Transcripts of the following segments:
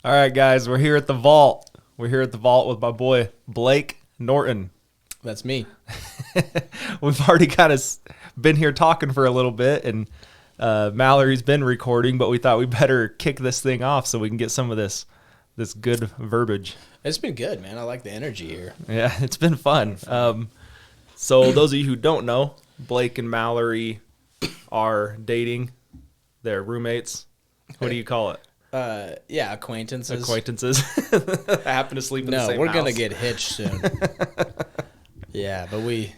All right, guys, we're here at the vault. We're here at the vault with my boy, Blake Norton. That's me. We've already kind of been here talking for a little bit, and Mallory's been recording, but we thought we better kick this thing off so we can get some of this good verbiage. It's been good, man. I like the energy here. Yeah, it's been fun. So those of you who don't know, Blake and Mallory are dating. They're roommates. What do you call it? Yeah, acquaintances. Acquaintances. I happen to sleep in the same we're house. gonna get hitched soon. Yeah, but we're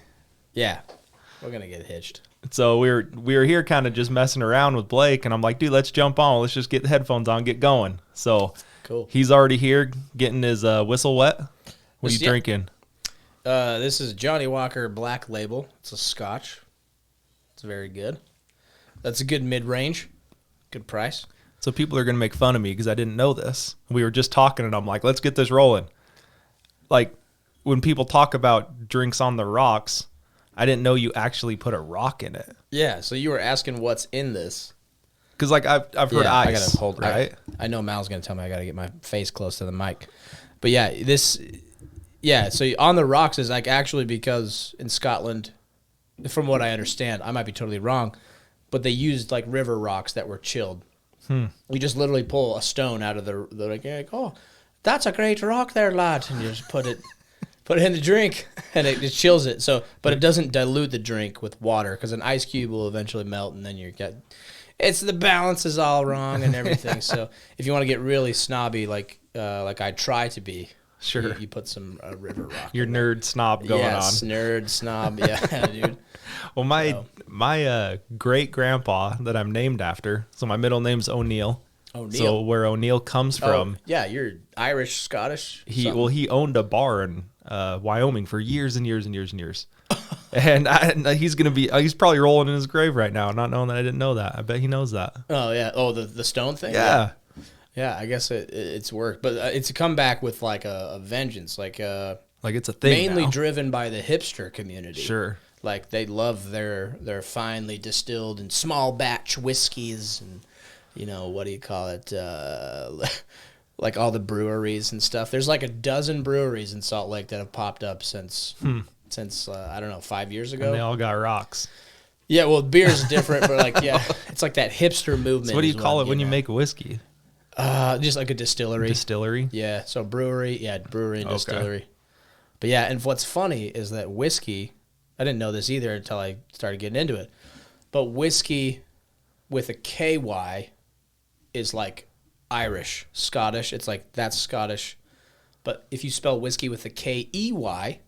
gonna get hitched. So we were here kind of just messing around with Blake, and I'm like, dude, let's jump on. Let's just get the headphones on, get going. So Cool. He's already here, getting his whistle wet. What are you drinking? This is Johnny Walker Black Label. It's a Scotch. It's very good. That's a good mid-range. Good price. So people are going to make fun of me because I didn't know this. We were just talking, and I'm like, let's get this rolling. Like, when people talk about drinks on the rocks, I didn't know you actually put a rock in it. Yeah, so you were asking what's in this. Because, like, I've heard ice, I gotta hold, right? I know Mal's going to tell me I got to get my face close to the mic. But, so on the rocks is, like, actually because in Scotland, from what I understand, I might be totally wrong, but they used, like, river rocks that were chilled. You just literally pull a stone out of the like, oh, that's a great rock there, lad. And you just put it in the drink, and it just chills it. So, but it doesn't dilute the drink with water, because an ice cube will eventually melt, and then it's the balance is all wrong and everything. So if you want to get really snobby, like I try to be, sure, you put some river rock. Your nerd snob going on. Yes, nerd snob. Yeah, dude. Well, my great grandpa that I'm named after. So my middle name's O'Neill. O'Neill. So where O'Neill comes from. Yeah, you're Irish, Scottish. He owned a bar in Wyoming for years and years and years and years. And he's probably rolling in his grave right now, not knowing that I didn't know that. I bet he knows that. Oh yeah. Oh, the stone thing. Yeah. Yeah, I guess it's worked, but it's a comeback with like a vengeance, like it's a thing. Mainly now. Driven by the hipster community. Sure. Like they love their finely distilled and small batch whiskeys, and what do you call it? Like all the breweries and stuff. There's like a dozen breweries in Salt Lake that have popped up since I don't know, 5 years ago. And they all got rocks. Yeah, well, beer's different, but like it's like that hipster movement. So what do you call it when you make a whiskey? Just like a distillery. Distillery? Yeah, so brewery and distillery. But yeah, and what's funny is that whiskey, I didn't know this either until I started getting into it, but whiskey with a KY is like Irish, Scottish. It's like, that's Scottish. But if you spell whiskey with a KEY,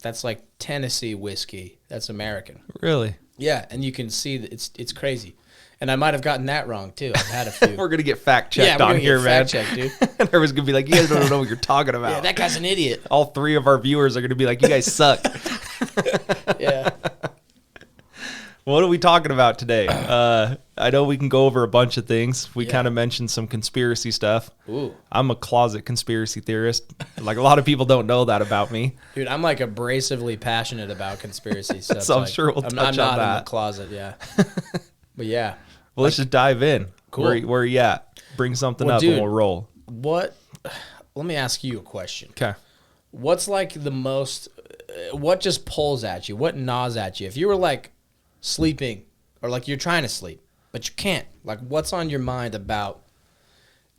that's like Tennessee whiskey. That's American. Really? Yeah, and you can see that it's crazy. And I might have gotten that wrong, too. I've had a few. We're going to get fact-checked on here, man. Fact-checked, dude. Everyone's going to be like, you guys don't know what you're talking about. Yeah, that guy's an idiot. All three of our viewers are going to be like, you guys suck. Yeah. What are we talking about today? I know we can go over a bunch of things. We kind of mentioned some conspiracy stuff. Ooh. I'm a closet conspiracy theorist. Like, a lot of people don't know that about me. Dude, I'm like abrasively passionate about conspiracy stuff. So I'm sure we'll touch on that. I'm not in the closet, yeah. But yeah. Well, let's just dive in. Cool. Where are you at? Bring something up, dude, and we'll roll. Let me ask you a question. Okay. What's like the most, what just pulls at you? What gnaws at you? If you were like sleeping, or like you're trying to sleep, but you can't, like what's on your mind about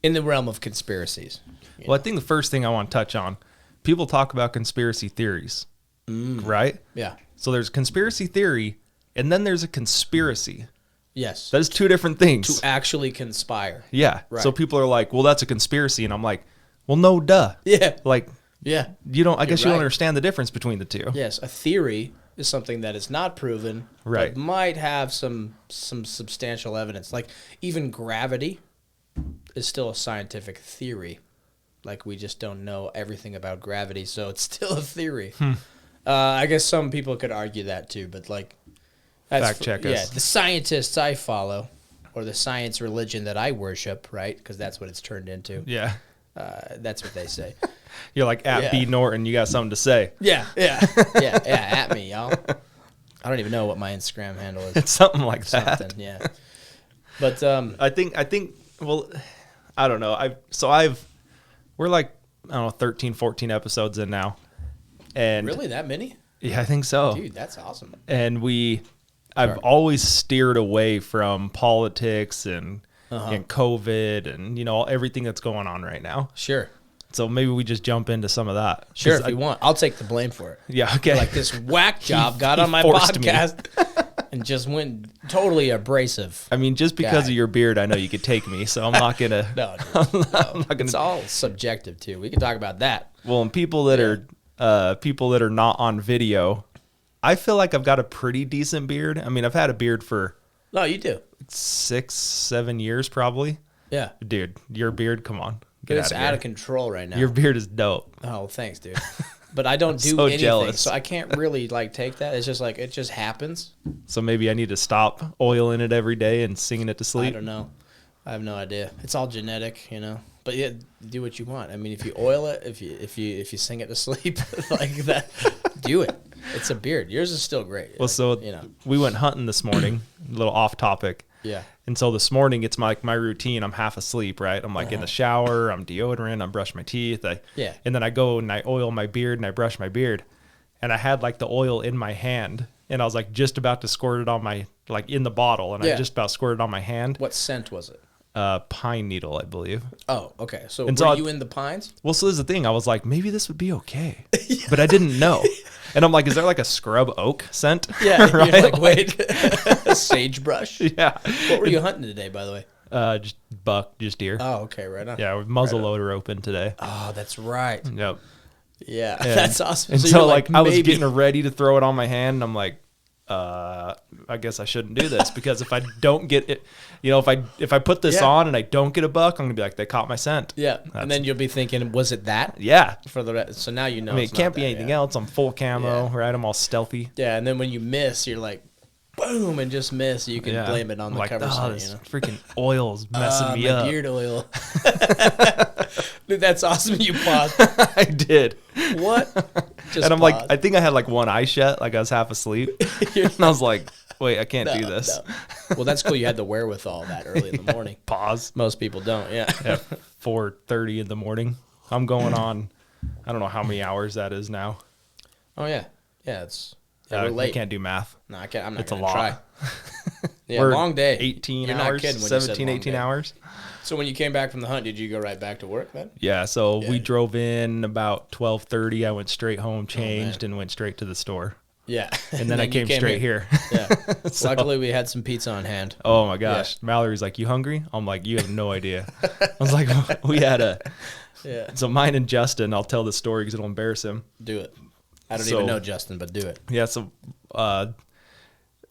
in the realm of conspiracies? Well, I think the first thing I want to touch on, people talk about conspiracy theories, right? Yeah. So there's conspiracy theory, and then there's a conspiracy. Yes. That is two different things. To actually conspire. Yeah. Right. So people are like, well, that's a conspiracy. And I'm like, well, no, duh. Yeah. Like, yeah. I guess you don't understand the difference between the two. Yes. A theory is something that is not proven, right, but might have some substantial evidence. Like even gravity is still a scientific theory. Like we just don't know everything about gravity, so it's still a theory. I guess some people could argue that too, but like, fact check us. Yeah, the scientists I follow, or the science religion that I worship, right? Because that's what it's turned into. Yeah. That's what they say. You're like, at B. Norton, you got something to say. Yeah, at me, y'all. I don't even know what my Instagram handle is. It's something like that. Yeah. But I think, well, I don't know. I've we're like, I don't know, 13, 14 episodes in now. And Really, that many? yeah, I think so. Dude, that's awesome. And I've always steered away from politics and COVID and, you know, everything that's going on right now. Sure. So maybe we just jump into some of that. Sure, if you want. I'll take the blame for it. Yeah, okay. Like this whack job got on my forced me. podcast and just went totally abrasive. I mean, just because of your beard, I know you could take me, so I'm not going to. No, I'm not gonna. It's all subjective, too. We can talk about that. Well, and people that are not on video, I feel like I've got a pretty decent beard. I mean, I've had a beard for No, you do. 6-7 years probably. Yeah. Dude, your beard, come on. But it's out of control right now. Your beard is dope. Oh, thanks, dude. But I don't do so anything, jealous. so I can't really like take that. It's just like it just happens. So maybe I need to stop oiling it every day and singing it to sleep. I don't know. I have no idea. It's all genetic, you know. But yeah, do what you want. I mean, if you oil it, if you sing it to sleep like that, do it. It's a beard. Yours is still great. Well, so you know, we went hunting this morning. A little off topic. yeah. And so this morning, it's my routine. I'm half asleep, right? I'm like in the shower. I'm deodorant. I'm brushing my teeth. Yeah. And then I go and I oil my beard and I brush my beard. And I had like the oil in my hand. And I was like just about to squirt it on my, like in the bottle. And I just about squirted it on my hand. What scent was it? Pine needle, I believe. Oh, okay. So And were so you in the pines? Well, so this is the thing. I was like, maybe this would be okay. But I didn't know. And I'm like, is there like a scrub oak scent? Yeah. Right? You're like, wait, sagebrush. Yeah. What were you hunting today, by the way? Just buck, just deer. Oh, okay, right on. Yeah, with muzzle loader open today. Oh, that's right. Yep. Yeah, And, that's awesome. And so, you're like, I was maybe- getting ready to throw it on my hand, and I'm like, I guess I shouldn't do this because if I don't get it, you know, if I put this on and I don't get a buck, I'm gonna be like, they caught my scent. Yeah, and then you'll be thinking, was it that? Yeah. For the rest, so now you know. I mean, it's it can't not be that, anything yeah. else. I'm full camo, right? I'm all stealthy. Yeah, and then when you miss, you're like, boom, and just miss. You can blame it on I'm the like, cover oh, scent, this you know. freaking oil's messing me my up. beard oil. Dude, that's awesome. You paused. I did. What? Just And I'm pause. like, I think I had like one eye shut, like I was half asleep. And I was like, wait, I can't do this. No. Well, that's cool. You had the wherewithal that early in the morning. Pause. Most people don't. Yeah. At 4:30 in the morning. I'm going on, I don't know how many hours that is now. Oh yeah. Yeah. It's we're I late. can't do math. No, I can't. I'm not It's a gonna lot. try. Yeah, We're long day. 18 You're hours, not kidding when you said 17, long 18 day. hours. So when you came back from the hunt, did you go right back to work then? Yeah, so we Yeah. drove in about 12:30. I went straight home, changed, and went straight to the store. Yeah. And then I you came straight here. Yeah. So- Luckily, we had some pizza on hand. Oh my gosh. Mallory's like, you hungry? I'm like, you have no idea. I was like, we had Yeah. so mine and Justin, I'll tell the story because it'll embarrass him. Do it. I don't So- even know Justin, but do it. Yeah, so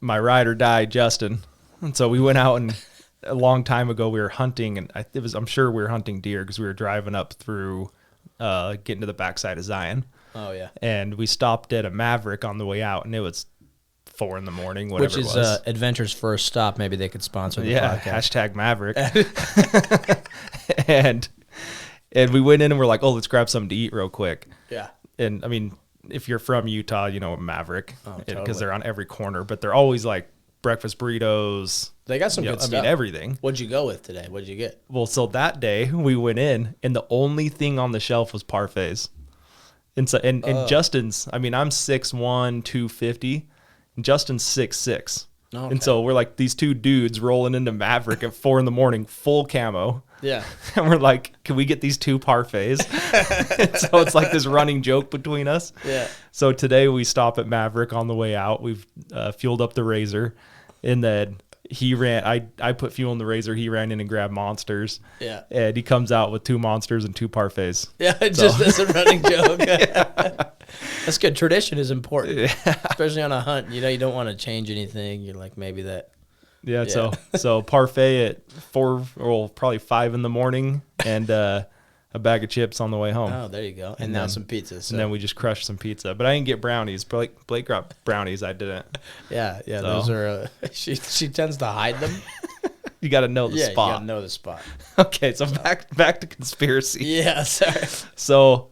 my ride or die, Justin. And so we went out, and a long time ago we were hunting, and I'm sure we were hunting deer because we were driving up through getting to the backside of Zion. Oh yeah. And we stopped at a Maverick on the way out, and it was 4 a.m, whatever Which it is was. Adventure's first stop. Maybe they could sponsor the Yeah, podcast. hashtag Maverick. and we went in and we're like, oh, let's grab something to eat real quick. Yeah. And I mean, if you're from Utah, you know Maverick because totally. they're on every corner, but they're always like breakfast burritos. They got some you know, good I stuff. mean, everything. What'd you go with today? What'd you get? Well, so that day we went in, and the only thing on the shelf was parfaits. And so, and Justin's, I mean, I'm 6'1", 250, and Justin's 6'6". Okay. And so we're like these two dudes rolling into Maverick at 4 a.m, full camo. Yeah. And we're like, can we get these 2 parfaits? And so it's like this running joke between us. Yeah. So today we stop at Maverick on the way out. We've fueled up the Razor, and then he ran. I put fuel in the Razor. He ran in and grabbed Monsters. Yeah. And he comes out with 2 Monsters and 2 parfaits. Yeah, just as a running joke. That's good. Tradition is important, especially on a hunt. You know, you don't want to change anything. You're like, maybe that. Yeah. So parfait at 4 or probably 5 in the morning, and a bag of chips on the way home. Oh, there you go. And now then- some pizzas. So. And then we just crushed some pizza. But I didn't get brownies. Blake got brownies. I didn't. yeah, So. those are. She tends to hide them. You got to know the Yeah, you spot. gotta know the spot. Okay, so back to conspiracy. Yeah, sorry. So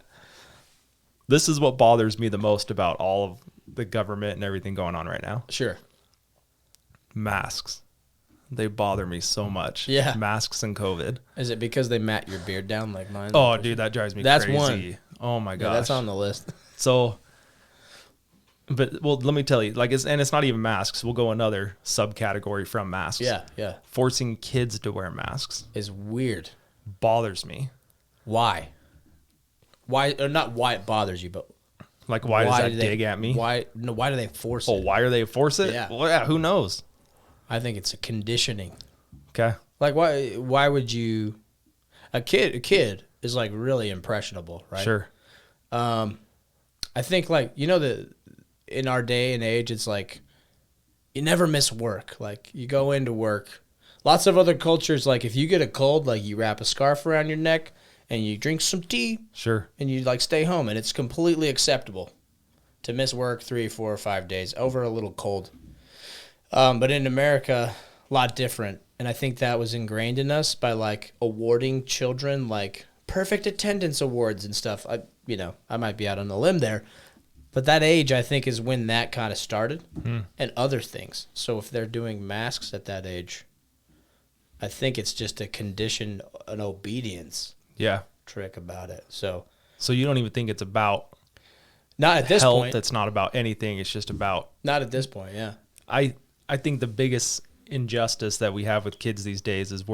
this is what bothers me the most about all of the government and everything going on right now. Sure. Masks. They bother me so much. Yeah. Masks and COVID. Is it because they mat your beard down like mine? Oh, dude, that drives me That's crazy. one. Oh my gosh. Yeah, that's on the list. So, but well, let me tell you, like, it's not even masks. We'll go another subcategory from masks. Yeah. Forcing kids to wear masks Is weird. bothers me. Why? Why? Or not why it bothers you, but Like, why does that do they- dig at me? Why? No. Why do they force Oh, it? why are they force it? Yeah. Well, yeah, who knows? I think it's a conditioning. Okay. Like why? Why would you? A kid is like really impressionable, right? Sure. I think like in our day and age, it's like you never miss work. Like you go into work. Lots of other cultures, like if you get a cold, like you wrap a scarf around your neck and you drink some tea Sure. and you like stay home, and it's completely acceptable to miss work 3, 4, or 5 days over a little cold. But in America, a lot different. And I think that was ingrained in us by like awarding children like perfect attendance awards and stuff. I might be out on a limb there, but that age I think is when that kind of started, and other things. So if they're doing masks at that age, I think it's just a condition, an obedience Yeah. trick about it. So So you don't even think it's about not at this health. point. It's not about anything. It's just about. Not at this point. Yeah. I think the biggest injustice that we have with kids these days is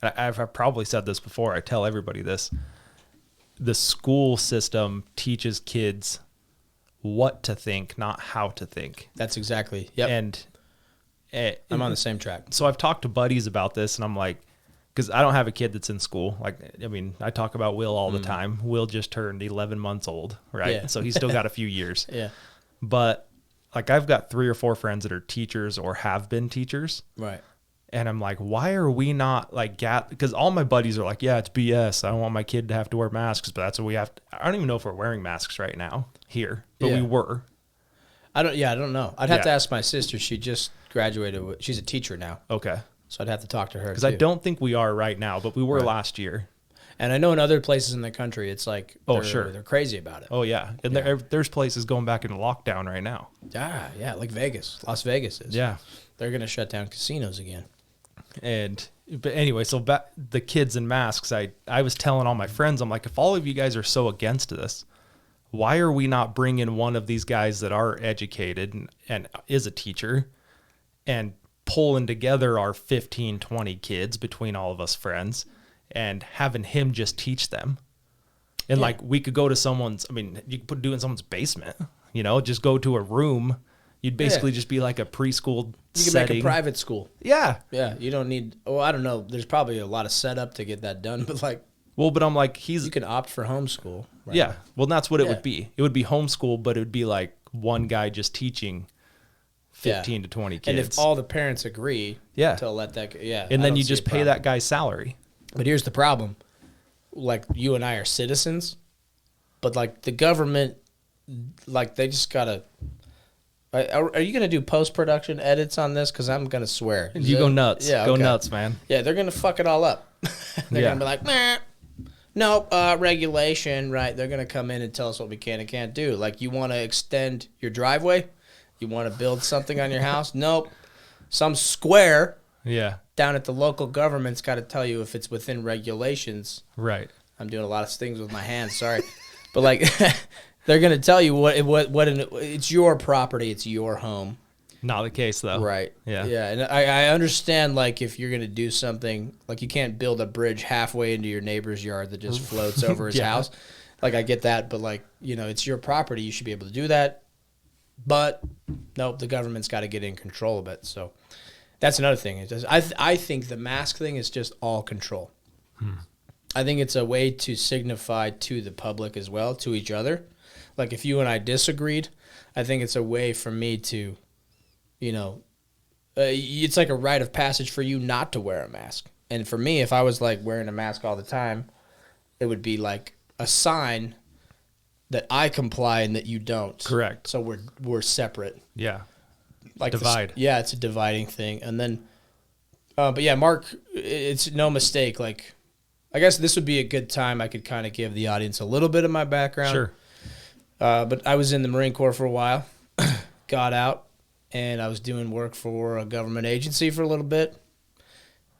I've probably said this before. I tell everybody this. The school system teaches kids what to think, not how to think. That's exactly. Yep. And I'm on the same track. so I've talked to buddies about this, and I'm like, because I don't have a kid that's in school. Like, I mean, I talk about Will all the time. Will just turned 11 months old, right? Yeah. So he's still got a few years. Yeah. But like, I've got 3 or 4 friends that are teachers or have been teachers. Right. And I'm like, why are we not like, because all my buddies are like, yeah, it's BS. I don't want my kid to have to wear masks, but that's what we have to. I don't even know if we're wearing masks right now here, but Yeah. we were. I don't know. I'd have Yeah. to ask my sister. She just graduated. She's a teacher now. Okay. So I'd have to talk to her. Because I don't think we are right now, but we were last year. And I know in other places in the country, it's like, Sure. they're crazy about it. Oh, yeah. And there's places going back into lockdown right now. Yeah, like Vegas. Las Vegas is. Yeah. They're going to shut down casinos again. But anyway, so the kids in masks, I was telling all my friends, I'm like, if all of you guys are so against this, why are we not bringing one of these guys that are educated and is a teacher and pulling together our 15, 20 kids between all of us friends and having him just teach them? And like, we could go to you could do it in someone's basement, just go to a room. You'd basically just be like a preschool You can setting. make a private school. Yeah. Yeah, you don't need, I don't know. There's probably a lot of setup to get that done, but like, Well, but I'm like, you can opt for homeschool. Right? Yeah. Well, that's what it Yeah. would be. It would be homeschool, but it would be like one guy just teaching 15 to 20 kids. And if all the parents agree to let that, and then you just pay that guy's salary. But here's the problem. Like, you and I are citizens, but like the government, like they just got to, are you going to do post-production edits on this? Because I'm going to swear. You go nuts. Yeah, Go okay. nuts, man. Yeah, they're going to fuck it all up. They're going to be like, nah. Nope, regulation, right? They're going to come in and tell us what we can and can't do. Like, you want to extend your driveway? You want to build something on your house? Nope. Some square down at the local government's got to tell you if it's within regulations. Right. I'm doing a lot of things with my hands, sorry. But, like, they're going to tell you it's your property, it's your home. Not the case, though. Right. Yeah. Yeah, and I understand, like, if you're going to do something, like you can't build a bridge halfway into your neighbor's yard that just floats over his house. Like, I get that, but, like, it's your property. You should be able to do that. But, nope, the government's got to get in control of it. So that's another thing. I think the mask thing is just all control. I think it's a way to signify to the public as well, to each other. Like, if you and I disagreed, I think it's a way for me to, it's like a rite of passage for you not to wear a mask. And for me, if I was like wearing a mask all the time, it would be like a sign that I comply and that you don't. Correct. So we're separate. Yeah. Like Divide. It's a dividing thing. And then, but yeah, Mark, it's no mistake. Like, I guess this would be a good time I could kind of give the audience a little bit of my background. Sure. But I was in the Marine Corps for a while, got out, and I was doing work for a government agency for a little bit.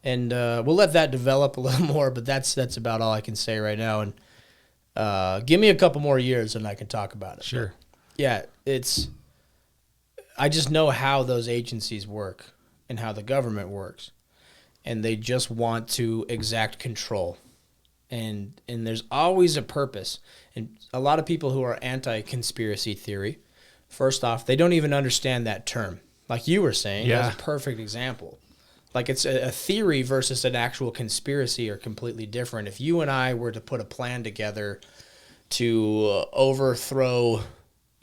And we'll let that develop a little more, but that's about all I can say right now. And give me a couple more years and I can talk about it. Sure. But yeah, I just know how those agencies work and how the government works. And they just want to exact control. And there's always a purpose. And a lot of people who are anti-conspiracy theory, first off, they don't even understand that term. Like you were saying, that's a perfect example. Like it's a theory versus an actual conspiracy are completely different. If you and I were to put a plan together to overthrow,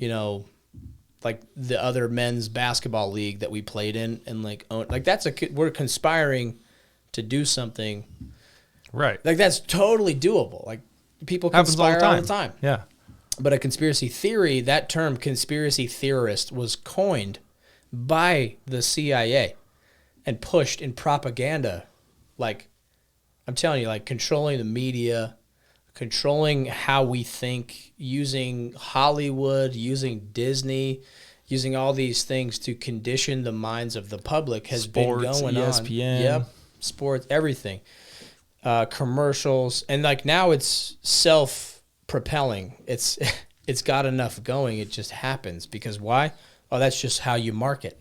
like the other men's basketball league that we played in, and we're conspiring to do something. Right. Like that's totally doable. Like people conspire all the time. Yeah. But a conspiracy theory, that term conspiracy theorist was coined by the CIA and pushed in propaganda. Like, I'm telling you, like controlling the media, controlling how we think, using Hollywood, using Disney, using all these things to condition the minds of the public has been going ESPN. on. Yep. Sports, everything. Commercials. And like now it's self-propelling. It's got enough going. It just happens. Because why? Oh, that's just how you market.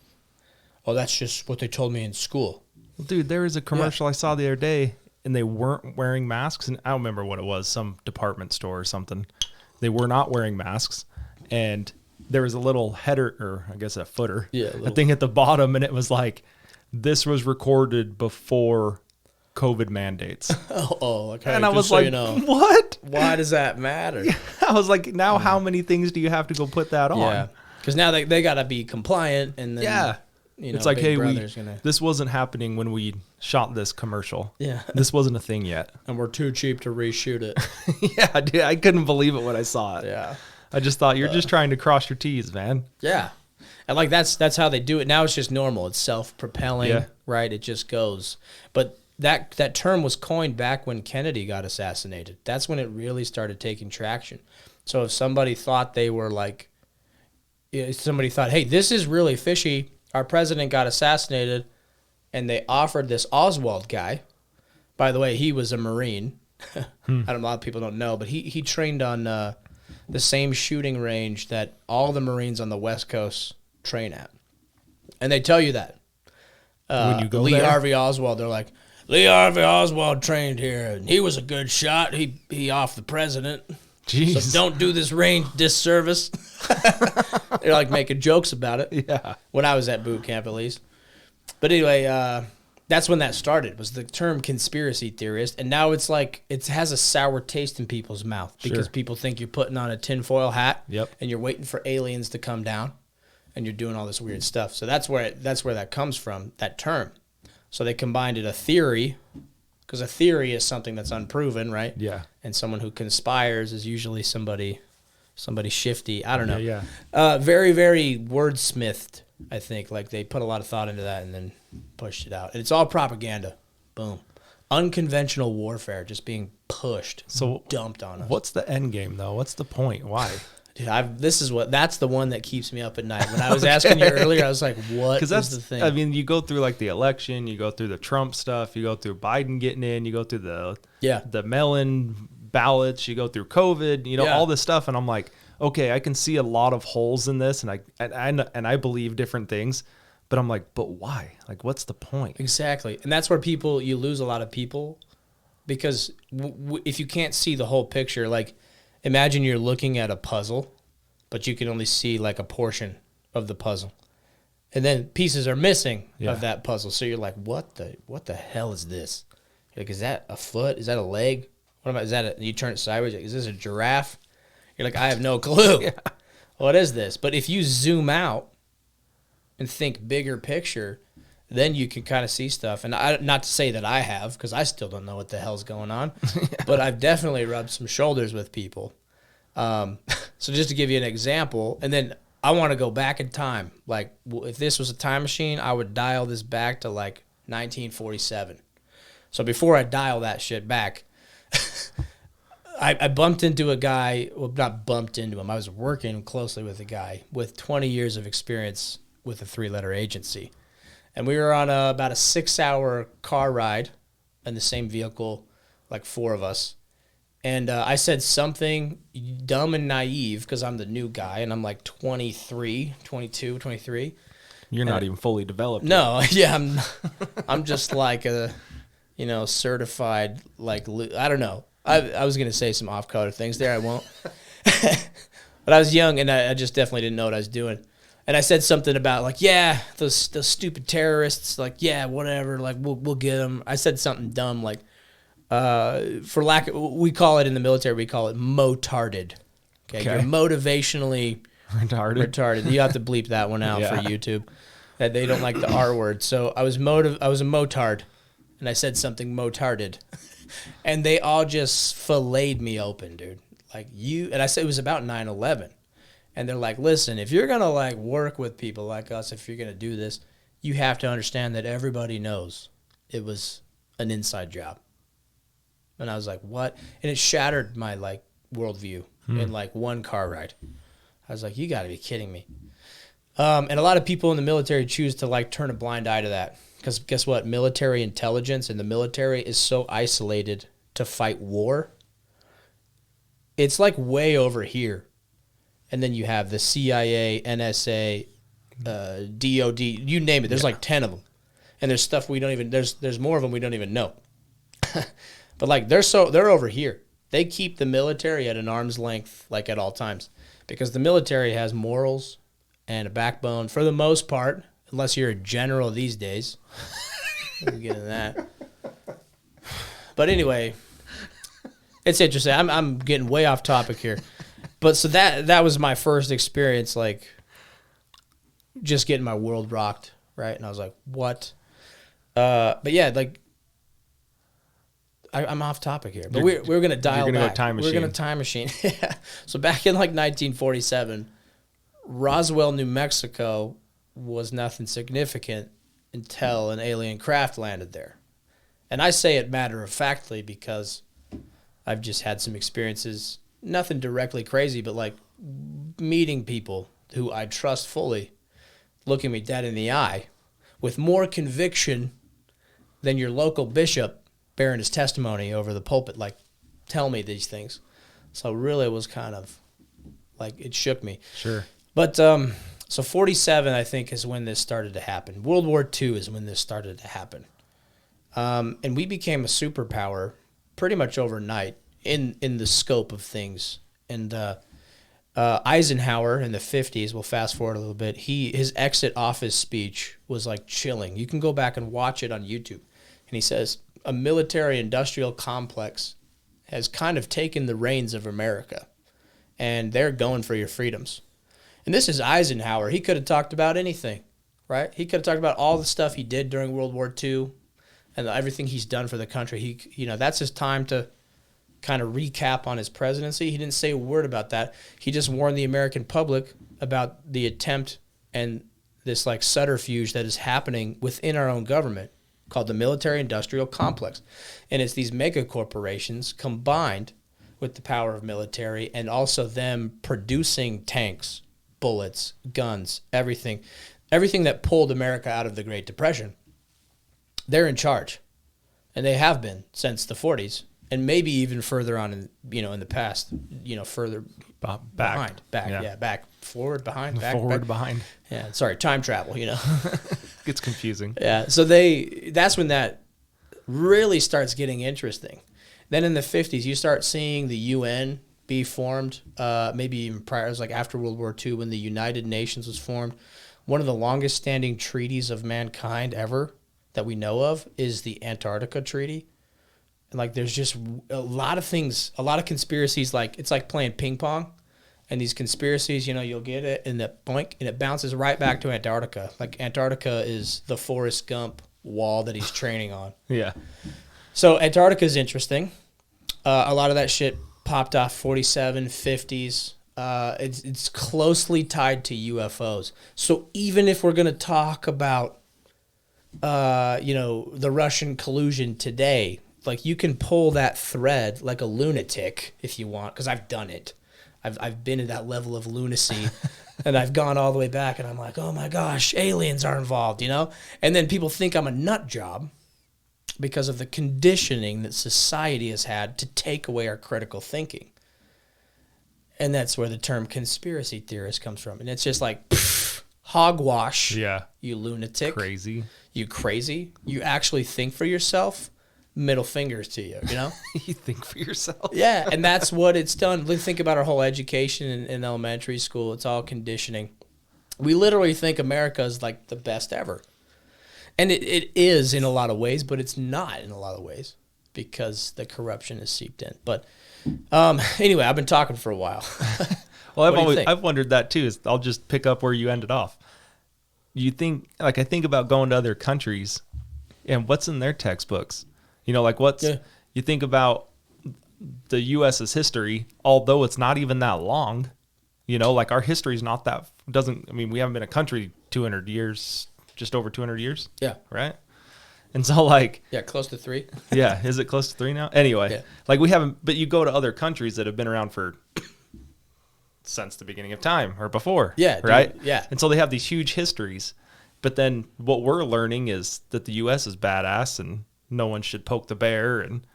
Oh, that's just what they told me in school. Well, dude, there was a commercial I saw the other day, and they weren't wearing masks. And I don't remember what it was, some department store or something. They were not wearing masks. And there was a little header, or I guess a footer, a thing at the bottom, and it was like, this was recorded before COVID mandates. Okay. And I was like, what? Why does that matter? I was like, now how many things do you have to go put that on? Yeah. Because now they got to be compliant. And then, it's like, hey, this wasn't happening when we shot this commercial. Yeah. This wasn't a thing yet. And we're too cheap to reshoot it. Yeah, dude, I couldn't believe it when I saw it. Yeah. I just thought, you're just trying to cross your T's, man. Yeah. And like that's how they do it. Now it's just normal. It's self-propelling, right? It just goes. But that term was coined back when Kennedy got assassinated. That's when it really started taking traction. So if somebody thought they were like, somebody thought, hey, this is really fishy. Our president got assassinated, and they offered this Oswald guy. By the way, he was a Marine. I don't know, a lot of people don't know, but he trained on the same shooting range that all the Marines on the West Coast train at. And they tell you that. When you go Lee there? Harvey Oswald, they're like, Lee Harvey Oswald trained here, and he was a good shot. He offed the president. Jeez. So don't do this range disservice. They're like making jokes about it. Yeah. When I was at boot camp, at least. But anyway, that's when that started, was the term conspiracy theorist. And now it's like, it has a sour taste in people's mouth because people think you're putting on a tinfoil hat and you're waiting for aliens to come down and you're doing all this weird stuff. So that's where that comes from, that term. So they combined it, a theory, because a theory is something that's unproven, right? Yeah. And someone who conspires is usually somebody shifty. I don't know. Yeah. Very, very wordsmithed, I think. Like they put a lot of thought into that and then pushed it out. And it's all propaganda. Boom. Unconventional warfare just being pushed, dumped on us. What's the end game, though? What's the point? Why? Dude, that's the one that keeps me up at night. When I was asking you earlier, I was like, what is the thing? I mean, you go through like the election, you go through the Trump stuff, you go through Biden getting in, you go through the mail-in ballots, you go through COVID, all this stuff. And I'm like, okay, I can see a lot of holes in this, and I believe different things. But I'm like, but why? Like, what's the point? Exactly. And that's where you lose a lot of people because if you can't see the whole picture, like, imagine you're looking at a puzzle, but you can only see like a portion of the puzzle. And then pieces are missing of that puzzle. So you're like, what the hell is this? You're like, is that a foot? Is that a leg? You turn it sideways. Is this a giraffe? You're like, I have no clue. What is this? But if you zoom out and think bigger picture, then you can kind of see stuff. And not to say that I have, because I still don't know what the hell's going on, but I've definitely rubbed some shoulders with people. So just to give you an example, and then I want to go back in time. Like, if this was a time machine, I would dial this back to like 1947. So before I dial that shit back, I bumped into a guy, well, not bumped into him. I was working closely with a guy with 20 years of experience with a 3-letter agency. And we were on about a 6-hour car ride in the same vehicle, like 4 of us. And I said something dumb and naive because I'm the new guy and I'm like 23. You're not even fully developed. No, yeah, I'm just like a, certified, like, I don't know. I was going to say some off-color things there. I won't. But I was young and I just definitely didn't know what I was doing. And I said something about like, yeah, those stupid terrorists, like, yeah, whatever, like we'll get them. I said something dumb like, for lack of, we call it in the military, we call it motarded. Okay. You're motivationally retarded. You have to bleep that one out for YouTube. That they don't like the R word. So I was a motard, and I said something motarded, and they all just filleted me open, dude. Like and I said it was about 9/11, and they're like, listen, if you're gonna like work with people like us, if you're gonna do this, you have to understand that everybody knows it was an inside job. And I was like, what? And it shattered my like worldview in like one car ride. I was like, you got to be kidding me. And a lot of people in the military choose to like turn a blind eye to that because guess what? Military intelligence in the military is so isolated to fight war. It's like way over here. And then you have the CIA, NSA, DOD, you name it. There's like 10 of them. And there's stuff we don't even, there's more of them we don't even know. But like they're over here. They keep the military at an arm's length like at all times because the military has morals and a backbone for the most part, unless you're a general these days. We'll get into that. But anyway, it's interesting. I'm getting way off topic here. But so that was my first experience, like just getting my world rocked, right? And I was like, what? But yeah, like I'm off topic here. But we're going to dial you're gonna back. Go time machine. We're going to time machine. Yeah. So back in like 1947, Roswell, New Mexico was nothing significant until an alien craft landed there. And I say it matter-of-factly because I've just had some experiences, nothing directly crazy, but like meeting people who I trust fully, looking me dead in the eye with more conviction than your local bishop bearing his testimony over the pulpit, like, tell me these things. So really it was kind of like, it shook me. Sure. But so 47, I think, is when this started to happen. World War II is when this started to happen. And we became a superpower pretty much overnight in the scope of things. And Eisenhower in the 50s, we'll fast forward a little bit, his exit office speech was like chilling. You can go back and watch it on YouTube. And he says, a military-industrial complex has kind of taken the reins of America, and they're going for your freedoms. And this is Eisenhower. He could have talked about anything, right? He could have talked about all the stuff he did during World War II and everything he's done for the country. That's his time to kind of recap on his presidency. He didn't say a word about that. He just warned the American public about the attempt and this like subterfuge that is happening within our own government called the military-industrial complex. And it's these mega corporations combined with the power of military and also them producing tanks, bullets, guns, everything that pulled America out of the Great Depression. They're in charge, and they have been since the 40s, and maybe even further on in the past, further behind, back, forward, behind, back, forward, back. Behind. Yeah, sorry, time travel, Gets confusing. Yeah, so that's when that really starts getting interesting. Then in the 50s, you start seeing the UN be formed, maybe even prior. It was like after World War II when the United Nations was formed. One of the longest standing treaties of mankind ever that we know of is the Antarctica Treaty. And like there's just a lot of things, a lot of conspiracies, like it's like playing ping pong. And these conspiracies, you'll get it and that boink, and it bounces right back to Antarctica. Like Antarctica is the Forrest Gump wall that he's training on. Yeah. So Antarctica is interesting. A lot of that shit popped off 47, 50s. It's closely tied to UFOs. So even if we're going to talk about, the Russian collusion today, like you can pull that thread like a lunatic if you want, because I've done it. I've been at that level of lunacy, and I've gone all the way back, and I'm like, oh my gosh, aliens are involved, And then people think I'm a nut job, because of the conditioning that society has had to take away our critical thinking. And that's where the term conspiracy theorist comes from. And it's just like, pff, hogwash. Yeah. You lunatic. Crazy. You crazy. You actually think for yourself. Middle fingers to you, you know? You think for yourself. Yeah, and that's what it's done. Think about our whole education in elementary school. It's all conditioning. We literally think America is like the best ever. And it is in a lot of ways, but it's not in a lot of ways because the corruption is seeped in. But anyway, I've been talking for a while. Well, I've wondered that too. I'll just pick up where you ended off. You think, like, I think about going to other countries and what's in their textbooks. You know, like you think about the U.S.'s history, although it's not even that long, you know, like our history is not that, we haven't been a country 200 years, just over 200 years. Yeah. Right. And so like. Yeah, close to 3. Yeah. Is it close to 3 now? Anyway, yeah. Like we haven't, but you go to other countries that have been around for since the beginning of time or before. Yeah. Right. Dude, yeah. And so they have these huge histories, but then what we're learning is that the U.S. is badass and no one should poke the bear, and,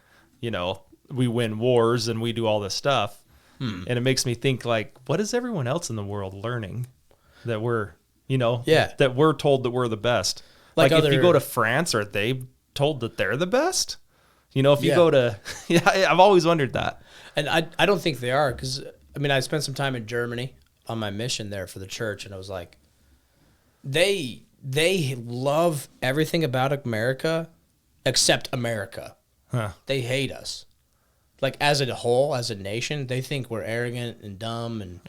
you know, we win wars and we do all this stuff. And it makes me think, like, what is everyone else in the world learning that we're, you know, that we're told that we're the best? Like if you go to France, are they told that they're the best? You know, if you go to, I've always wondered that. And I don't think they are, because, I mean, I spent some time in Germany on my mission there for the church, and I was like, they love everything about America except America. Huh. They hate us. Like, as a whole, as a nation, they think we're arrogant and dumb and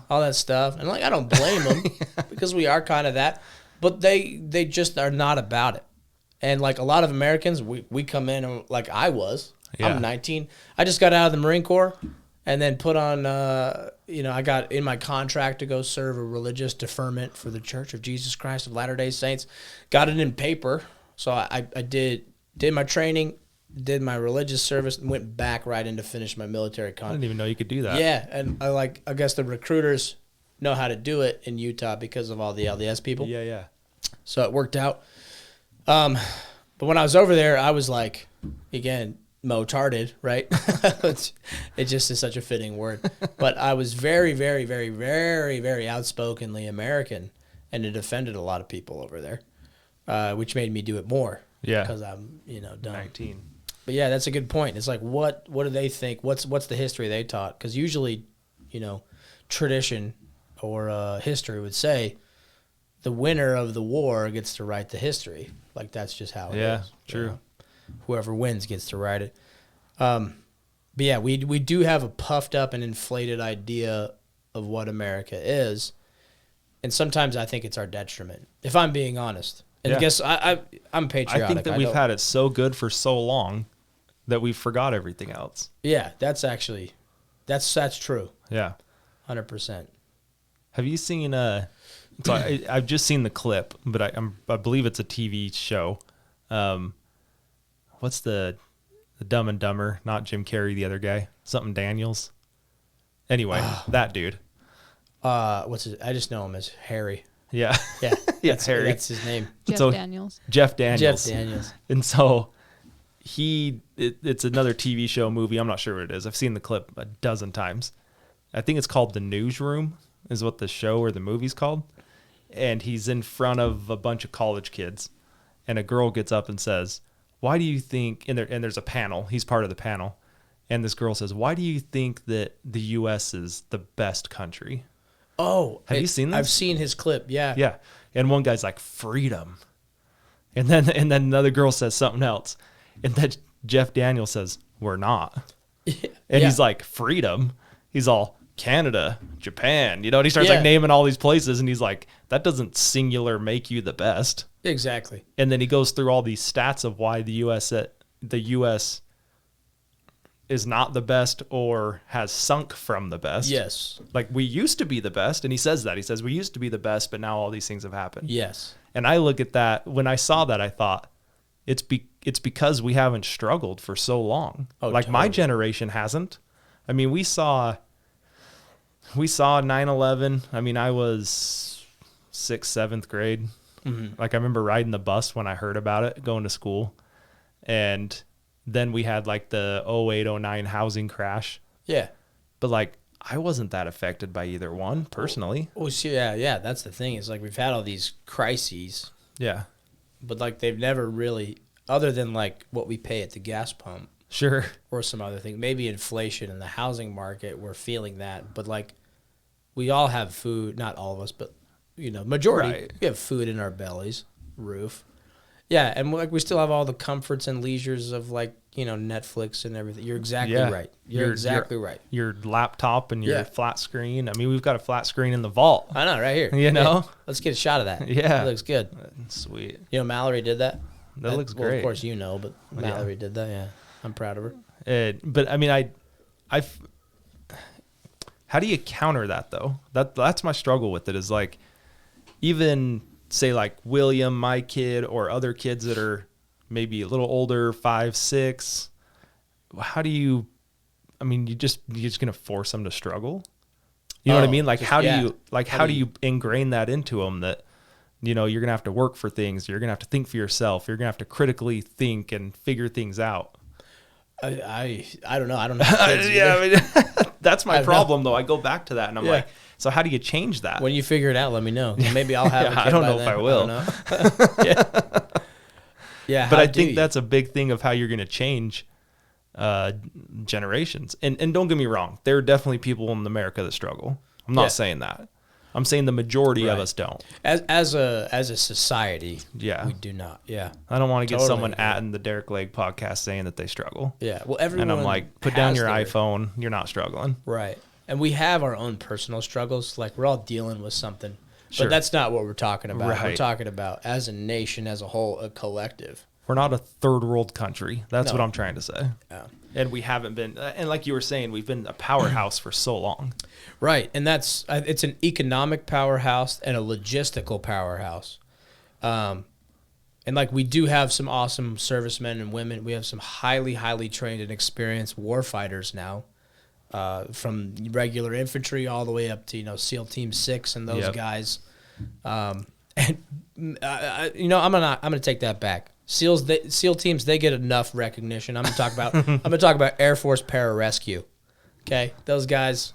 all that stuff. And, like, I don't blame them because we are kind of that. But they just are not about it. And, like, a lot of Americans, we come in, and, like I was. Yeah. I'm 19. I just got out of the Marine Corps and then put on, I got in my contract to go serve a religious deferment for the Church of Jesus Christ of Latter-day Saints. Got it in paper. So I did my training, did my religious service, and went back right into finish my military contract. I didn't even know you could do that. Yeah, and I guess the recruiters know how to do it in Utah because of all the LDS people. Yeah. So it worked out. But when I was over there, I was like, again, motarded, right? It just is such a fitting word. But I was very, very, very, very, very outspokenly American, and it offended a lot of people over there, which made me do it more. Yeah. Because I'm, dumb. 19. But yeah, that's a good point. It's like, what do they think? What's the history they taught? Because usually, tradition or history would say the winner of the war gets to write the history. Like, that's just how it is. Yeah, true. Whoever wins gets to write it. But yeah, we do have a puffed up and inflated idea of what America is. And sometimes I think it's our detriment, if I'm being honest. And I guess I'm patriotic. I think that we've had it so good for so long that we forgot everything else. Yeah, that's actually, that's true. Yeah. 100%. Have you seen so I've just seen the clip, but I believe it's a TV show. What's the Dumb and Dumber? Not Jim Carrey, the other guy. Something Daniels. Anyway, that dude. What's his? I just know him as Harry. Yeah. Yeah. That's Harry. That's his name. Jeff Daniels. And so it's another TV show movie. I'm not sure what it is. I've seen the clip a dozen times. I think it's called The Newsroom is what the show or the movie's called. And he's in front of a bunch of college kids, and a girl gets up and says, why do you think, and there's a panel, he's part of the panel, and this girl says, why do you think that the U.S. is the best country? Oh, have you seen this? I've seen his clip. Yeah. Yeah. And one guy's like, freedom. And then another girl says something else. And then Jeff Daniels says, we're not. And he's like, freedom. He's all, Canada, Japan, and he starts like naming all these places, and he's like, that doesn't singular make you the best. Exactly. And then he goes through all these stats of why the U.S. is not the best or has sunk from the best. Yes. Like, we used to be the best, and he says that. He says, we used to be the best, but now all these things have happened. Yes. And I look at that, when I saw that, I thought, it's because we haven't struggled for so long. Oh, like, totally. my generation hasn't. I mean, we saw 9/11. I mean, I was 6th, 7th grade. Mm-hmm. Like, I remember riding the bus when I heard about it, going to school. And then we had like the 08, 09 housing crash. Yeah. But like, I wasn't that affected by either one personally. Oh, see, yeah. That's the thing. Is like we've had all these crises, Yeah. but like they've never really, other than like what we pay at the gas pump Sure. or some other thing, maybe inflation in the housing market, we're feeling that. But like we all have food, not all of us, but majority, Right. we have food in our bellies, roof. Yeah, and like we still have all the comforts and leisures of like, Netflix and everything. You're exactly right. You're exactly right. Your laptop and your Yeah. flat screen. I mean, we've got a flat screen in the vault. I know, right here. You know? Yeah. Let's get a shot of that. Yeah. It looks good. Sweet. Mallory did that. That looks well, great. Of course, but Mallory did that. Yeah, I'm proud of her. But I mean, how do you counter that though? That's my struggle with it. Is like, even say like William, my kid, or other kids that are maybe a little older, 5, 6. How do you? I mean, you're just gonna force them to struggle. You know what I mean? Like, how do you ingrain that into them that, you're going to have to work for things. You're going to have to think for yourself. You're going to have to critically think and figure things out. I don't know. I don't know. Kids Yeah, I mean, that's my I problem, though. I go back to that, and I'm Yeah. like, so how do you change that? When you figure it out, let me know. Maybe I'll have. Yeah, a kid I don't by know if then. I will. don't know. Yeah. Yeah, But how I do think you? that's a big thing of how you're going to change generations. And don't get me wrong, there are definitely people in America that struggle. I'm not Yeah. saying that. I'm saying the majority of Right. us don't. As a society. Yeah. we do not. Yeah, I don't want to get Totally someone agree. at the Derick Lake podcast saying that they struggle. yeah. Well, everyone. And I'm like, put down has your their- iPhone. You're not struggling. Right. And we have our own personal struggles. Like, we're all dealing with something. Sure. But that's not what we're talking about. We're Right. talking about, as a nation, as a whole, a collective. We're not a third world country. That's No. what I'm trying to say. Yeah. And we haven't been, and like you were saying, we've been a powerhouse for so long. Right. And it's an economic powerhouse and a logistical powerhouse. And like, we do have some awesome servicemen and women. We have some highly, highly trained and experienced warfighters now. From regular infantry all the way up to SEAL Team 6 and those Yep. guys, and I'm gonna take that back. SEAL teams, they get enough recognition. I'm gonna talk about Air Force Pararescue. Okay, those guys.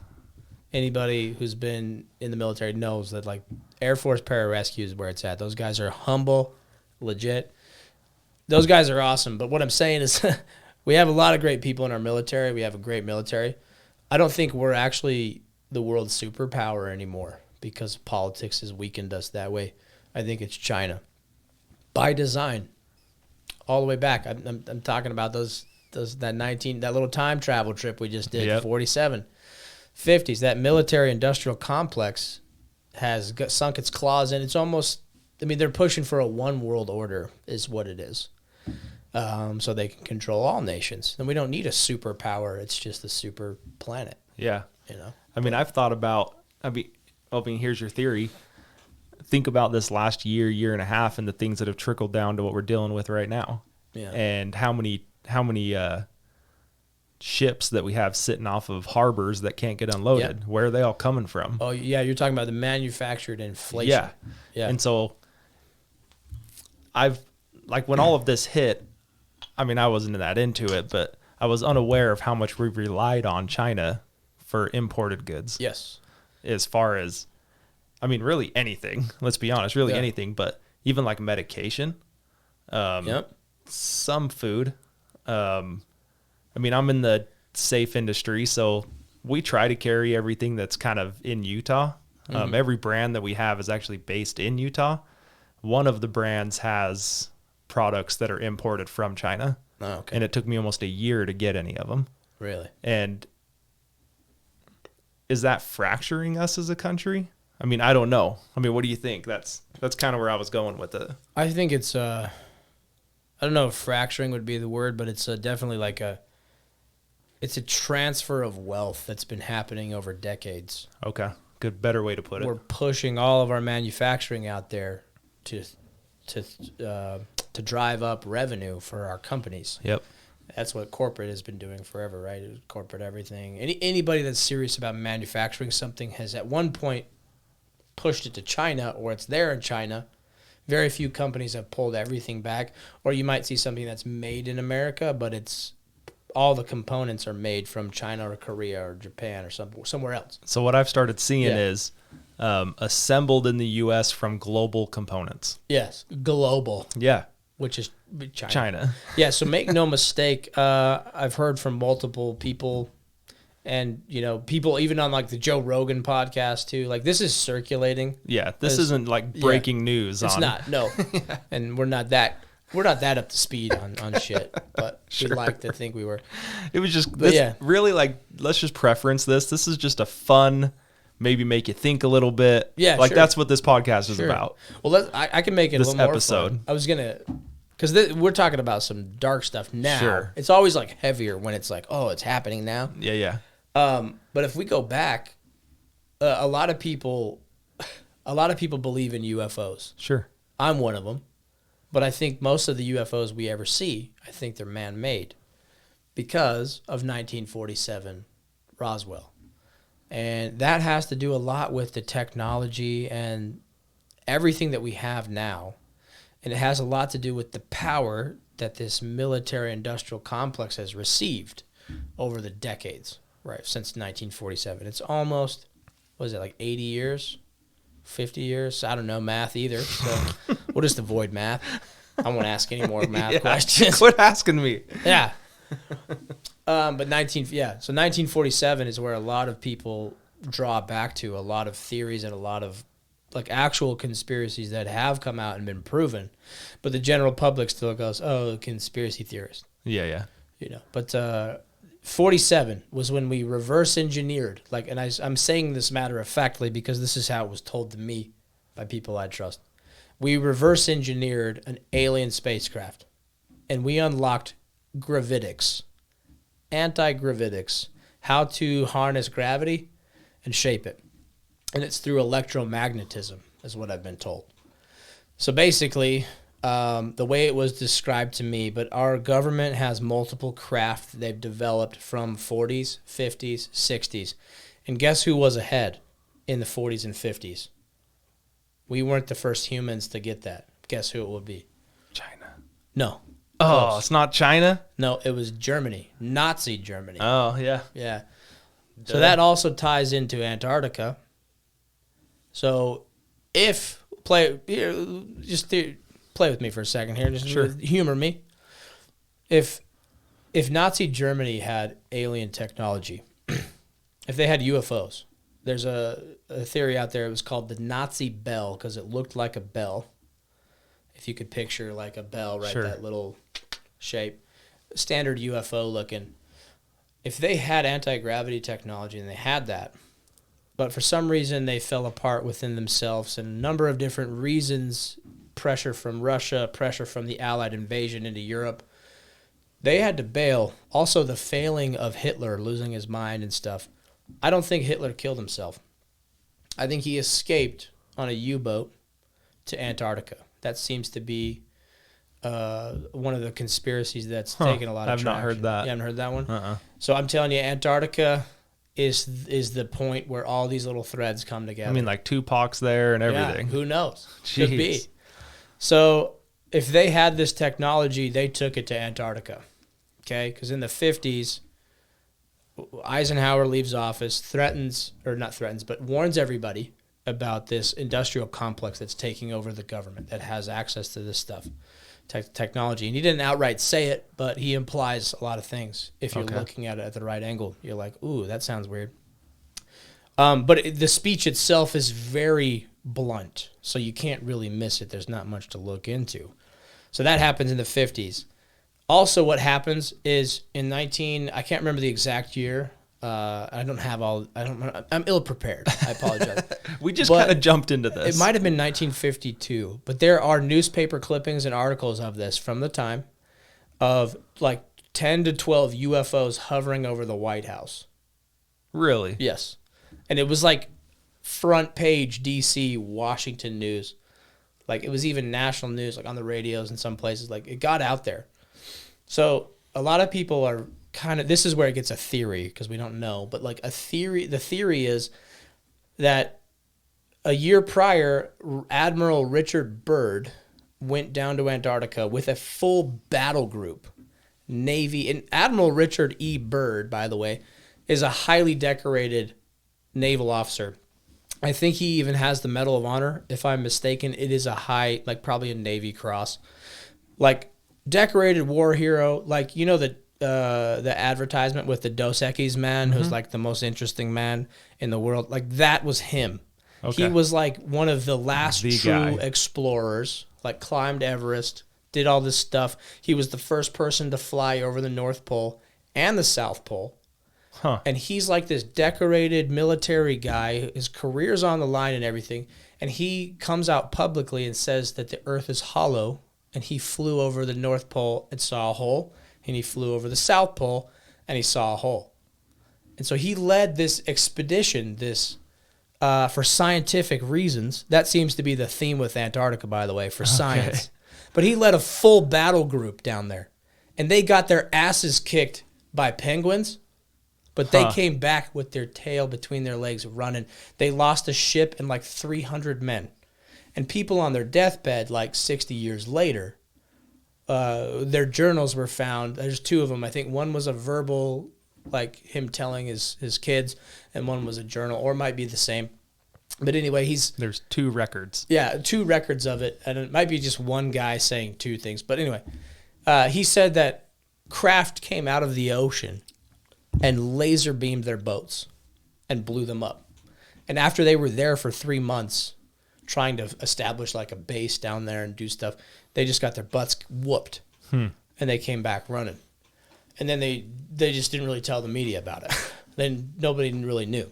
Anybody who's been in the military knows that like Air Force Pararescue is where it's at. Those guys are humble, legit. Those guys are awesome. But what I'm saying is, we have a lot of great people in our military. We have a great military. I don't think we're actually the world's superpower anymore because politics has weakened us that way. I think it's China, by design, all the way back. I'm talking about that little time travel trip we just did, Yep. 47, 50s. That military industrial complex has sunk its claws in. It's almost, they're pushing for a one world order is what it is. So they can control all nations. And we don't need a superpower. It's just a super planet, Yeah. you know? I mean, I've thought about, here's your theory. Think about this last year and a half and the things that have trickled down to what we're dealing with right now. Yeah. And how many ships that we have sitting off of harbors that can't get unloaded. Yep. Where are they all coming from? Oh, yeah, you're talking about the manufactured inflation. Yeah. Yeah. And so when all of this hit, I wasn't that into it, but I was unaware of how much we relied on China for imported goods. Yes. As far as, really anything, let's be honest, really Yeah. anything, but even like medication, Yep. some food. I'm in the safe industry, so we try to carry everything that's kind of in Utah. Every brand that we have is actually based in Utah. One of the brands has products that are imported from China. Oh, okay. And it took me almost a year to get any of them. Really? And is that fracturing us as a country? I don't know. What do you think? That's kind of where I was going with it. I think it's, I don't know if fracturing would be the word, but it's definitely like it's a transfer of wealth that's been happening over decades. Okay. Good, better way to put it. We're pushing all of our manufacturing out there to drive up revenue for our companies. Yep. That's what corporate has been doing forever, right? Corporate everything. Anybody that's serious about manufacturing something has at one point pushed it to China, or it's there in China, Very few companies have pulled everything back, or you might see something that's made in America, but it's all the components are made from China or Korea or Japan or somewhere else. So what I've started seeing is assembled in the U.S. from global components. Yes, global. Yeah. Which is China. China. Yeah, so make no mistake, I've heard from multiple people, and, people even on, like, the Joe Rogan podcast, too. Like, this is circulating. Yeah, this isn't, like, breaking news. It's not, no. And we're not that up to speed on shit, but Sure. we'd like to think we were. It was just, really, like, let's just preference this. This is just a fun, maybe make you think a little bit. Yeah, like, sure. that's what this podcast is about. Well, I can make it This a little more episode. fun. I was going to, because we're talking about some dark stuff now. Sure. It's always, like, heavier when it's like, oh, it's happening now. Yeah. But if we go back, a lot of people believe in UFOs. Sure. I'm one of them. But I think most of the UFOs we ever see, I think they're man-made because of 1947 Roswell. And that has to do a lot with the technology and everything that we have now. And it has a lot to do with the power that this military-industrial complex has received over the decades, right, since 1947. It's almost, what is it, like 80 years? 50 years? I don't know math either, so we'll just avoid math. I won't ask any more math questions. Quit asking me. Yeah. So 1947 is where a lot of people draw back to, a lot of theories and a lot of, like, actual conspiracies that have come out and been proven. But the general public still goes, oh, conspiracy theorist. Yeah. But 47 was when we reverse engineered, like, and I'm saying this matter of factly because this is how it was told to me by people I trust. We reverse engineered an alien spacecraft, and we unlocked gravitics, anti-gravitics, how to harness gravity and shape it. And it's through electromagnetism, is what I've been told. So basically, the way it was described to me, but our government has multiple craft they've developed from 40s, 50s, 60s. And guess who was ahead in the 40s and 50s? We weren't the first humans to get that. Guess who it would be? China. No. Oh, Close. it's not China? No, it was Germany. Nazi Germany. Oh, yeah. Yeah. So that also ties into Antarctica. So play with me for a second here. Just Sure. Humor me. If Nazi Germany had alien technology, if they had UFOs, there's a theory out there. It was called the Nazi bell because it looked like a bell. If you could picture like a bell, right? Sure. That little shape. Standard UFO looking. If they had anti-gravity technology and they had that, but for some reason they fell apart within themselves and a number of different reasons, pressure from Russia, pressure from the Allied invasion into Europe, they had to bail. Also the failing of Hitler, losing his mind and stuff. I don't think Hitler killed himself. I think he escaped on a U-boat to Antarctica. That seems to be one of the conspiracies that's taken a lot of I've not traction. heard that. You haven't heard that one? Uh-uh. So I'm telling you, Antarctica is the point where all these little threads come together. I mean, like Tupac's there and everything. Yeah, who knows? Could be. Jeez. So if they had this technology, they took it to Antarctica. Okay? Because in the 50s, Eisenhower leaves office, warns everybody about this industrial complex that's taking over the government that has access to this stuff, technology. And he didn't outright say it, but he implies a lot of things. If you're looking at it at the right angle, you're like, ooh, that sounds weird. But the speech itself is very blunt, so you can't really miss it. There's not much to look into. So that happens in the 50s. Also, what happens is I can't remember the exact year. I'm ill prepared. I apologize. We just kind of jumped into this. It might have been 1952, but there are newspaper clippings and articles of this from the time of like 10 to 12 UFOs hovering over the White House. Really? Yes. And it was like front page DC, Washington news. Like it was even national news, like on the radios in some places. Like it got out there. So a lot of people are this is where it gets a theory because we don't know, but like the theory is that A year prior, Admiral Richard Byrd went down to Antarctica with a full battle group. Navy, and Admiral Richard E. Byrd, by the way, is a highly decorated naval officer. I think he even has the Medal of Honor. If I'm mistaken, it is a high, like probably a Navy cross. Like, decorated war hero. Like, you know the advertisement with the Dos Equis man, who's like the most interesting man in the world? Like, that was him. Okay. He was like one of the last true explorers, like climbed Everest, did all this stuff. He was the first person to fly over the North Pole and the South Pole. Huh. And he's like this decorated military guy. His career's on the line and everything. And he comes out publicly and says that the Earth is hollow. And he flew over the North Pole and saw a hole. And he flew over the South Pole and he saw a hole. And so he led this expedition, for scientific reasons. That seems to be the theme with Antarctica, by the way, for science. But he led a full battle group down there. And they got their asses kicked by penguins. But they came back with their tail between their legs running. They lost a ship and like 300 men. And people on their deathbed, like 60 years later, their journals were found. There's two of them. I think one was a verbal, like him telling his kids, and one was a journal, or it might be the same. But anyway, there's two records. Yeah, two records of it, and it might be just one guy saying two things. But anyway, he said that craft came out of the ocean and laser beamed their boats and blew them up. And after they were there for 3 months trying to establish like a base down there and do stuff, they just got their butts whooped. And they came back running. And then they just didn't really tell the media about it. Then nobody really knew.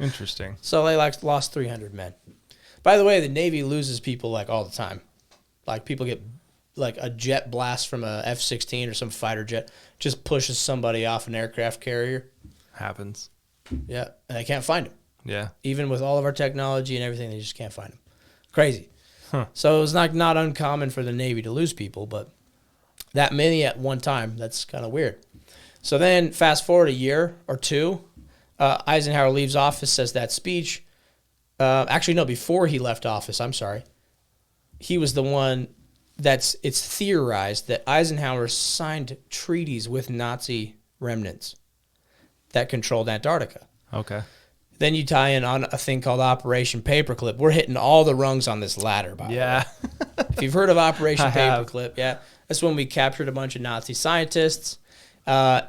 Interesting. So they like lost 300 men. By the way, the Navy loses people like all the time. Like people get like a jet blast from a F-16 or some fighter jet just pushes somebody off an aircraft carrier. Happens. Yeah, and they can't find them. Yeah. Even with all of our technology and everything, they just can't find them. Crazy. So it was not uncommon for the Navy to lose people, but that many at one time, that's kind of weird. So then fast forward a year or two, Eisenhower leaves office, says that speech. Actually, no, before he left office, I'm sorry. He was the one it's theorized that Eisenhower signed treaties with Nazi remnants that controlled Antarctica. Okay. Then you tie in on a thing called Operation Paperclip. We're hitting all the rungs on this ladder, by the way. If you've heard of Operation Paperclip, yeah, that's when we captured a bunch of Nazi scientists,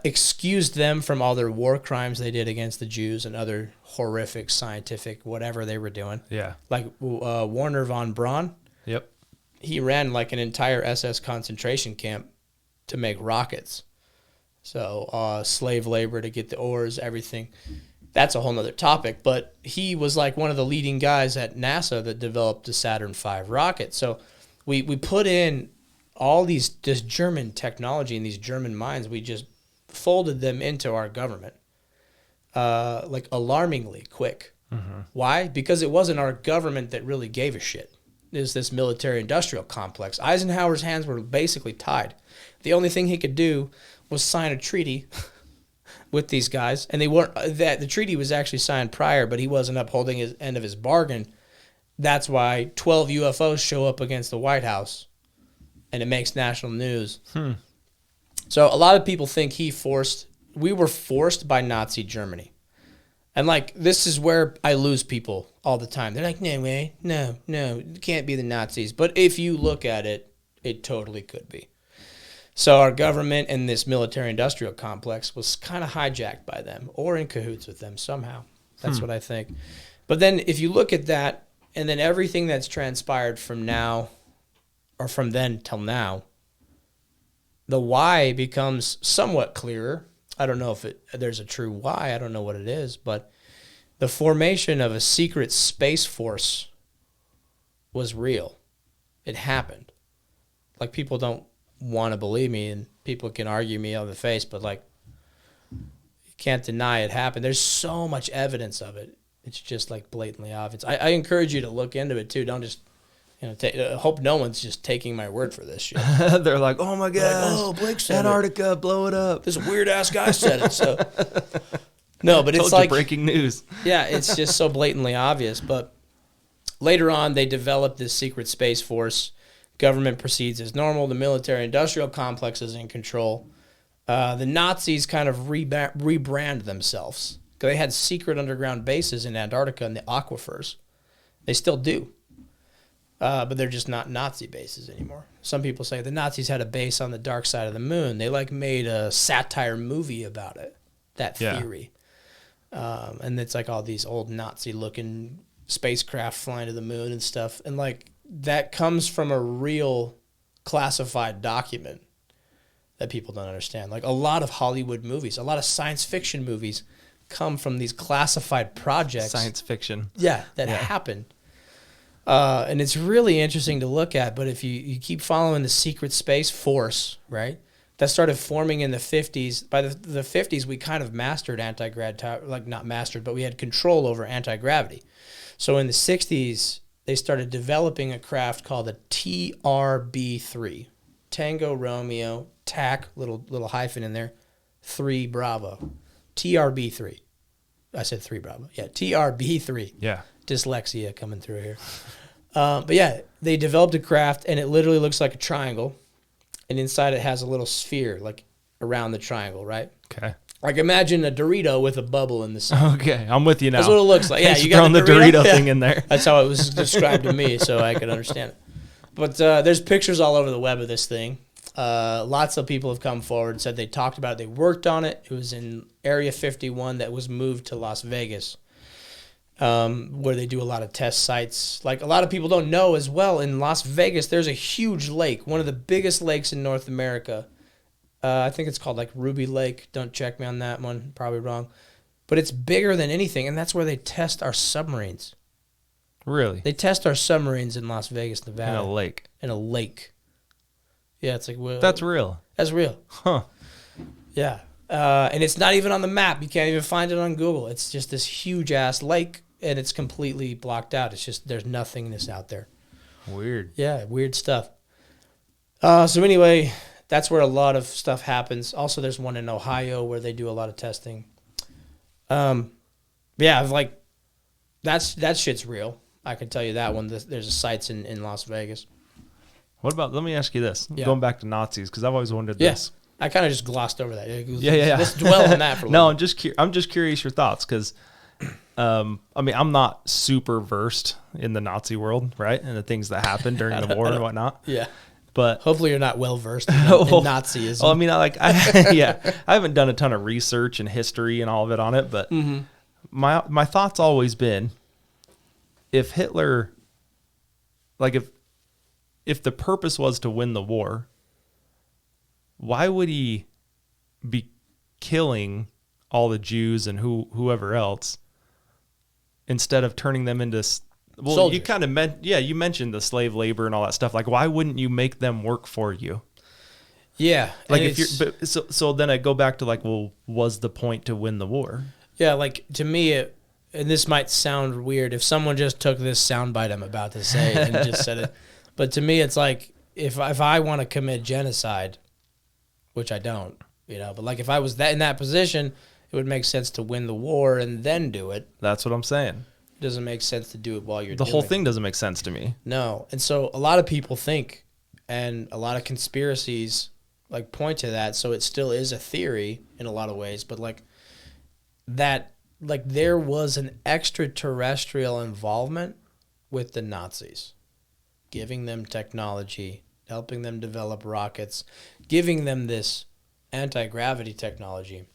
excused them from all their war crimes they did against the Jews and other horrific scientific whatever they were doing. Yeah. Like Werner von Braun. Yep. He ran like an entire SS concentration camp to make rockets. So slave labor to get the ores, everything. That's a whole nother topic. But he was like one of the leading guys at NASA that developed the Saturn V rocket. So we put in all this German technology and these German minds. We just folded them into our government like alarmingly quick. Mm-hmm. Why? Because it wasn't our government that really gave a shit. Is this military-industrial complex. Eisenhower's hands were basically tied. The only thing he could do was sign a treaty with these guys, and they weren't. The treaty was actually signed prior, but he wasn't upholding his end of his bargain. That's why 12 UFOs show up against the White House, and it makes national news. So a lot of people think we were forced by Nazi Germany. And, like, this is where I lose people all the time. They're like, no way, no, it can't be the Nazis. But if you look at it, it totally could be. So our government and this military-industrial complex was kind of hijacked by them or in cahoots with them somehow. That's what I think. But then if you look at that and then everything that's transpired from now or from then till now, the why becomes somewhat clearer. I don't know if there's a true why. I don't know what it is, but the formation of a secret space force was real. It happened. Like, people don't want to believe me, and people can argue me on the face, but, like, you can't deny it happened. There's so much evidence of it. It's just, like, blatantly obvious. I encourage you to look into it, too. Don't just... hope no one's just taking my word for this shit. They're like, oh my God, Blake said Antarctica, blow it up. This weird ass guy said it. So no, but it's Told like you breaking news. Yeah, it's just so blatantly obvious. But later on, they developed this secret space force. Government proceeds as normal. The military-industrial complex is in control. The Nazis kind of rebrand themselves. They had secret underground bases in Antarctica and the aquifers. They still do. But they're just not Nazi bases anymore. Some people say the Nazis had a base on the dark side of the moon. They made a satire movie about it, that theory. And it's all these old Nazi-looking spacecraft flying to the moon and stuff. And that comes from a real classified document that people don't understand. A lot of Hollywood movies, a lot of science fiction movies come from these classified projects. Science fiction. Yeah, that happened. And it's really interesting to look at, but if you keep following the secret space force, right, that started forming in the 50s. By the 50s, we kind of mastered not mastered, but we had control over anti-gravity. So in the 60s, they started developing a craft called a TRB-3, Tango Romeo, TAC, little hyphen in there, 3 Bravo, TRB-3. I said 3 Bravo. Yeah, TRB-3. Yeah. Dyslexia coming through here. But yeah, they developed a craft, and it literally looks like a triangle, and inside it has a little sphere, around the triangle, right? Okay. Imagine a Dorito with a bubble in the center. Okay, I'm with you now. That's what it looks like. Yeah, you got the Dorito thing in there. That's how it was described to me, so I could understand it. But there's pictures all over the web of this thing. Lots of people have come forward and said they talked about it. They worked on it. It was in Area 51 that was moved to Las Vegas, where they do a lot of test sites. A lot of people don't know as well, in Las Vegas, there's a huge lake, one of the biggest lakes in North America. I think it's called Ruby Lake. Don't check me on that one. Probably wrong. But it's bigger than anything, and that's where they test our submarines. Really? They test our submarines in Las Vegas, Nevada. In a lake. In a lake. Yeah, it's well, that's real. That's real. Huh. Yeah. And it's not even on the map. You can't even find it on Google. It's just this huge-ass lake, and it's completely blocked out. It's just there's nothingness out there. Weird. Yeah, weird stuff. So anyway, that's where a lot of stuff happens. Also, there's one in Ohio where they do a lot of testing. Yeah, that shit's real. I can tell you that one. There's sites in Las Vegas. What about, let me ask you this. Yeah. Going back to Nazis, because I've always wondered this. I kind of just glossed over that. Yeah. Let's dwell on that for a No, little bit. I'm just curious your thoughts, because I'm not super versed in the Nazi world, right? And the things that happened during the war and whatnot. Yeah. But hopefully you're not well versed in Nazism. Well, I haven't done a ton of research and history and all of it on it, but my thought's always been, if Hitler, if the purpose was to win the war, why would he be killing all the Jews and whoever else instead of turning them into soldiers? You kind of you mentioned the slave labor and all that stuff. Why wouldn't you make them work for you? Yeah. So then I go back to was the point to win the war? Yeah, to me, and this might sound weird if someone just took this soundbite I'm about to say and just said it, but to me it's if I want to commit genocide, which I don't, but if I was in that position, it would make sense to win the war and then do it. That's what I'm saying. It doesn't make sense to do it while you're the whole thing doesn't make sense to me. No. And so a lot of people think, and a lot of conspiracies point to that, so it still is a theory in a lot of ways, but there was an extraterrestrial involvement with the Nazis, giving them technology, helping them develop rockets, giving them this anti-gravity technology.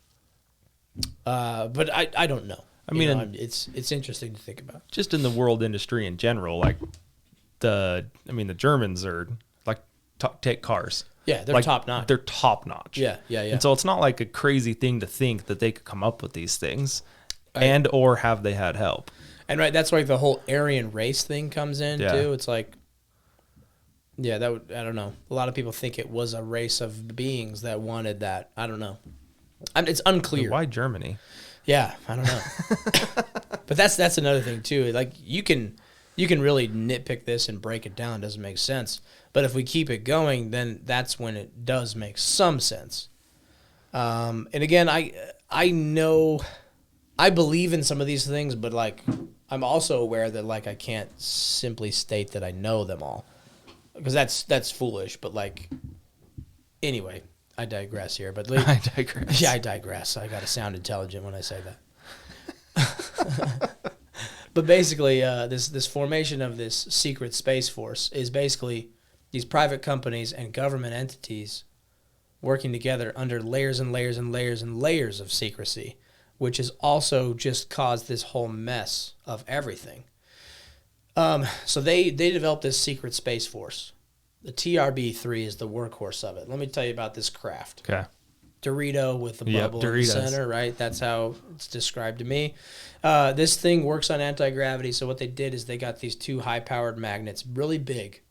But I don't know. I mean, it's interesting to think about. Just in the world industry in general, the Germans are take cars. Yeah, they're top notch. They're top notch. Yeah. And so it's not a crazy thing to think that they could come up with these things, or have they had help? And that's where the whole Aryan race thing comes in too. It's I don't know. A lot of people think it was a race of beings that wanted that. I don't know. It's unclear. Why Germany? Yeah, I don't know. But that's another thing too. You can really nitpick this and break it down. It doesn't make sense. But if we keep it going, then that's when it does make some sense. And again, I know, I believe in some of these things, but I'm also aware that like I can't simply state that I know them all, because that's foolish. But like, anyway, I digress here. But like, I digress. Yeah, I digress. I got to sound intelligent when I say that. But basically, this formation of this secret space force is basically these private companies and government entities working together under layers and layers and layers and layers of secrecy, which has also just caused this whole mess of everything. So they developed this secret space force. The TRB-3 is the workhorse of it. Let me tell you about this craft. Okay. Dorito with the bubble in the center, right? That's how it's described to me. This thing works on anti-gravity, so what they did is they got these two high-powered magnets, really big,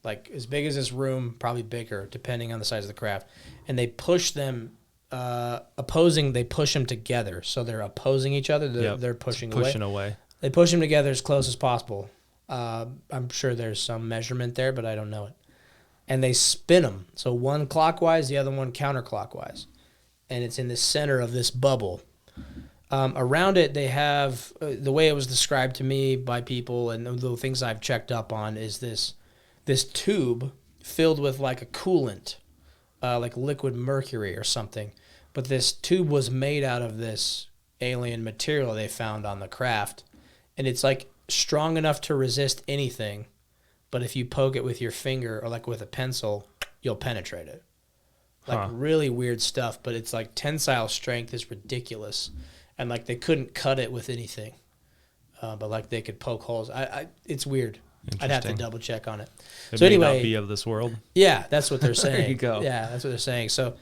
like as big as this room, probably bigger, depending on the size of the craft, and they push them they push them together, so they're opposing each other. They're pushing away. They push them together as close as possible. I'm sure there's some measurement there, but I don't know it. And they spin them, so one clockwise, the other one counterclockwise, and it's in the center of this bubble. Around it, they have the way it was described to me by people, and the things I've checked up on is this tube filled with like a coolant, like liquid mercury or something. But this tube was made out of this alien material they found on the craft, and it's like strong enough to resist anything, but if you poke it with your finger or like with a pencil, you'll penetrate it. Like really weird stuff, but it's like tensile strength is ridiculous, and like they couldn't cut it with anything, but like they could poke holes. It's weird. I'd have to double check on it. It may not be of this world. Yeah, that's what they're saying. There you go. Yeah, that's what they're saying. So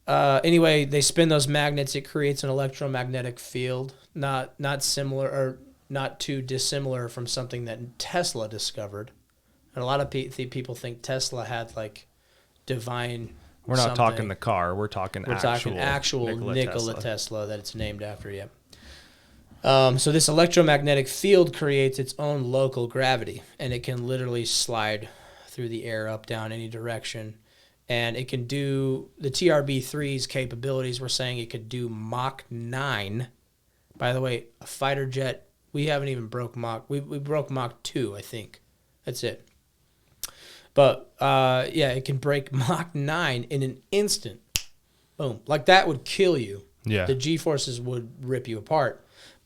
anyway, they spin those magnets. It creates an electromagnetic field, not similar or not too dissimilar from something that Tesla discovered. And a lot of people think Tesla had like divine. We're not talking the car. We're talking actual Nikola Tesla that it's named after. Yeah. So this electromagnetic field creates its own local gravity, and it can literally slide through the air, up, down, any direction. And it can do the TRB-3's capabilities. We're saying it could do Mach 9. By the way, a fighter jet, we haven't even broke Mach. We broke Mach 2, I think. That's it. But, yeah, it can break Mach 9 in an instant. Boom. Like, that would kill you. Yeah. The G-forces would rip you apart.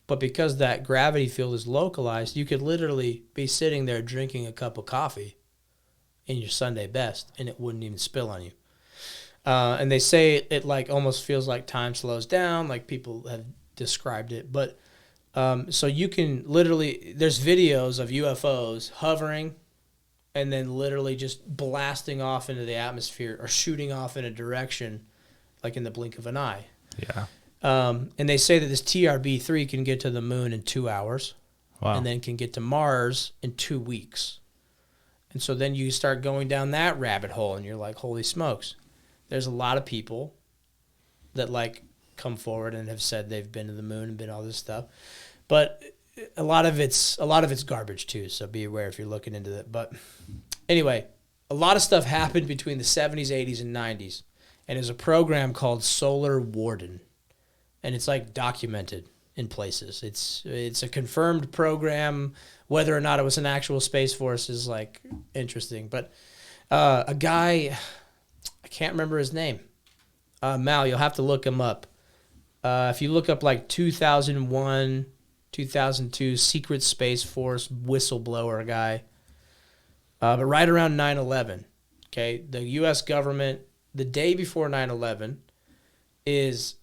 But because that gravity field is localized, you could literally be sitting there drinking a cup of coffee in your Sunday best, and it wouldn't even spill on you. And they say it like almost feels like time slows down, like people have described it. But so you can literally, there's videos of UFOs hovering and then literally just blasting off into the atmosphere or shooting off in a direction like in the blink of an eye. Yeah. And they say that this TRB-3 can get to the moon in 2 hours. Wow. And then can get to Mars in 2 weeks. And so then you start going down that rabbit hole, and you're like, holy smokes. There's a lot of people that, like, come forward and have said they've been to the moon and been all this stuff. But a lot of it's garbage, too, so be aware if you're looking into it. But anyway, a lot of stuff happened between the 70s, 80s, and 90s. And there's a program called Solar Warden. And it's, like, documented in places. It's a confirmed program. Whether or not it was an actual Space Force is, like, interesting. But a guy, I can't remember his name. Mal, you'll have to look him up. If you look up, like, 2001, 2002 Secret Space Force whistleblower guy. But right around 9/11, okay, the U.S. government, the day before 9/11, is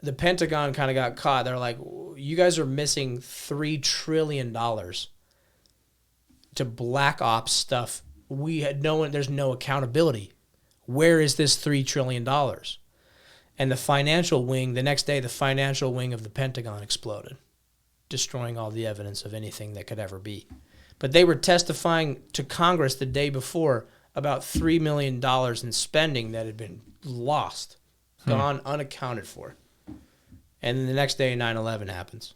the Pentagon kind of got caught. They're like, you guys are missing $3 trillion to black ops stuff. We had there's no accountability. Where is this $3 trillion? And the financial wing, the next day, the financial wing of the Pentagon exploded, destroying all the evidence of anything that could ever be. But they were testifying to Congress the day before about $3 million in spending that had been lost, gone unaccounted for. And then the next day, 9/11 happens.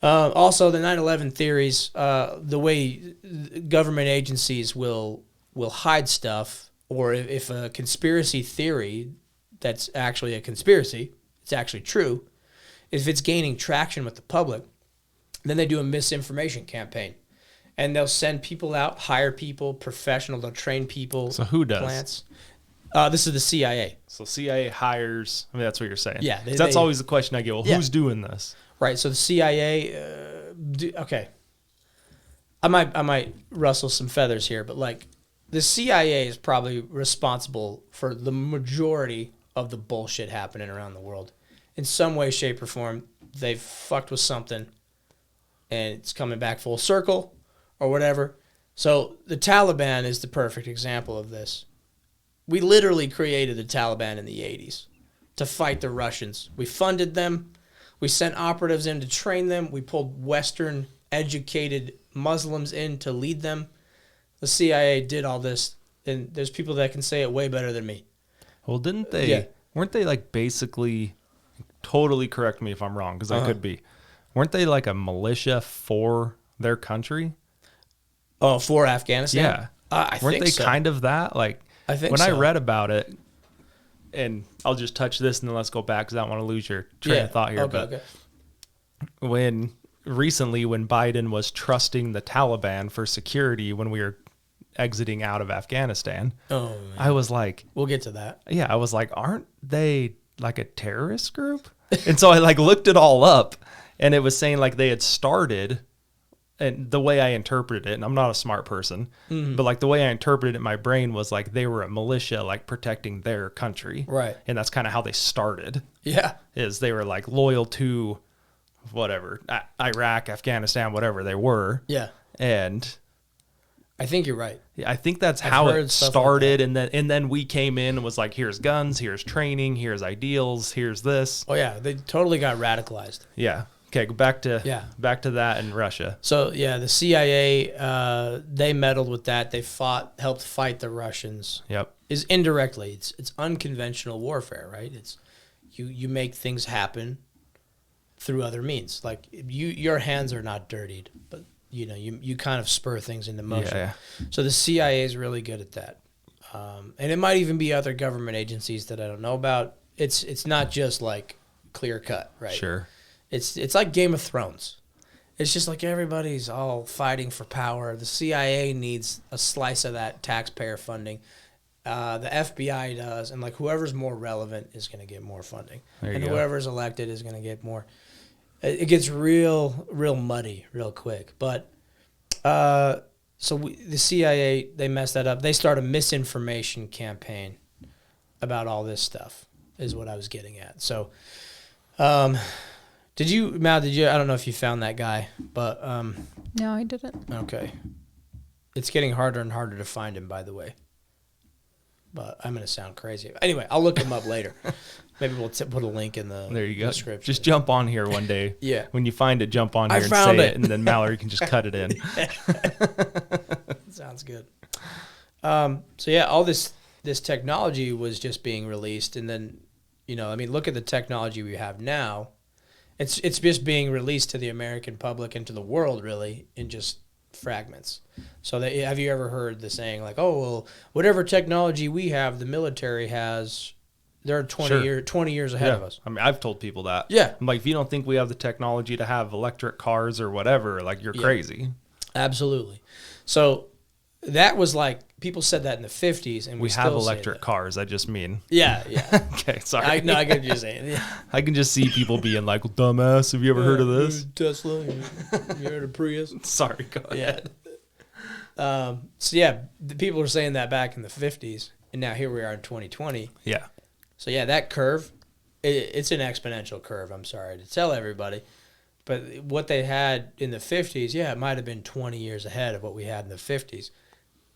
Also, the 9/11 theories, the way government agencies will hide stuff, or if a conspiracy theory that's actually a conspiracy, it's actually true, if it's gaining traction with the public, Then they do a misinformation campaign. And they'll send people out, hire people, professional, they'll train people. So who does? Plants. This is the CIA. So CIA hires. I mean, that's what you're saying. Yeah, that's always the question I get. Well, who's doing this? Right. So the CIA. Okay. I might rustle some feathers here, but like the CIA is probably responsible for the majority of the bullshit happening around the world. In some way, shape, or form, they've fucked with something, and it's coming back full circle, or whatever. So the Taliban is the perfect example of this. We literally created the Taliban in the 80s to fight the Russians. We funded them. We sent operatives in to train them. We pulled Western educated Muslims in to lead them. The CIA did all this, and there's people that can say it way better than me. Well, didn't they? Yeah. Weren't they like basically? Totally correct me if I'm wrong, because I could be. Weren't they like a militia for their country? Oh, for Afghanistan? Yeah. I weren't think they so. kind of that? Like, I think when so. I read about it, and I'll just touch this and then let's go back because I don't want to lose your train of thought here. Okay. When Biden was trusting the Taliban for security when we were exiting out of Afghanistan, I was like, we'll get to that. Yeah, I was like, aren't they like a terrorist group? And so I like looked it all up, and it was saying like they had started, and the way I interpreted it, and I'm not a smart person, but like the way I interpreted it in my brain was like they were a militia like protecting their country. Right. And that's kind of how they started. Yeah. Is they were like loyal to whatever, Iraq, Afghanistan, whatever they were. Yeah. And I think you're right. I think that's how it started, like and then we came in and was like, here's guns, here's training, here's ideals, here's this. Oh yeah, they totally got radicalized. Yeah. Okay, go back to that in Russia. So yeah, the CIA they meddled with that. They helped fight the Russians. Yep. Is indirectly. It's unconventional warfare, right? It's you make things happen through other means. Like your hands are not dirtied, but you kind of spur things into motion. Yeah. So the CIA is really good at that. And it might even be other government agencies that I don't know about. It's not just like clear cut, right? Sure. It's like Game of Thrones. It's just like everybody's all fighting for power. The CIA needs a slice of that taxpayer funding. The FBI does, and like whoever's more relevant is going to get more funding, and whoever's elected is going to get more. It gets real muddy real quick. But the CIA, they messed that up. They start a misinformation campaign about all this stuff is what I was getting at. So, did you, I don't know if you found that guy, but. No, I didn't. Okay. It's getting harder and harder to find him, by the way. But I'm going to sound crazy. Anyway, I'll look him up later. Maybe we'll put a link in the description. Just jump on here one day. Yeah. When you find it, jump on here and say it, and then Mallory can just cut it in. Sounds good. So yeah, all this technology was just being released, and then look at the technology we have now. It's just being released to the American public and to the world really in just fragments. So have you ever heard the saying like, oh well, whatever technology we have, the military has. They're 20 years ahead of us. I mean, I've told people that. Yeah. I'm like, if you don't think we have the technology to have electric cars or whatever, like you're crazy. Absolutely. So that was like, people said that in the 50s, and we have electric cars. I just mean. Yeah. Okay, sorry. I get what you're saying. Yeah. I can just see people being like, dumbass, have you ever heard of this? Tesla, you heard of Prius? Sorry, go ahead. So yeah, the people were saying that back in the 50s, and now here we are in 2020. Yeah. So yeah, that curve, it's an exponential curve. I'm sorry to tell everybody, but what they had in the 50s, it might have been 20 years ahead of what we had in the 50s.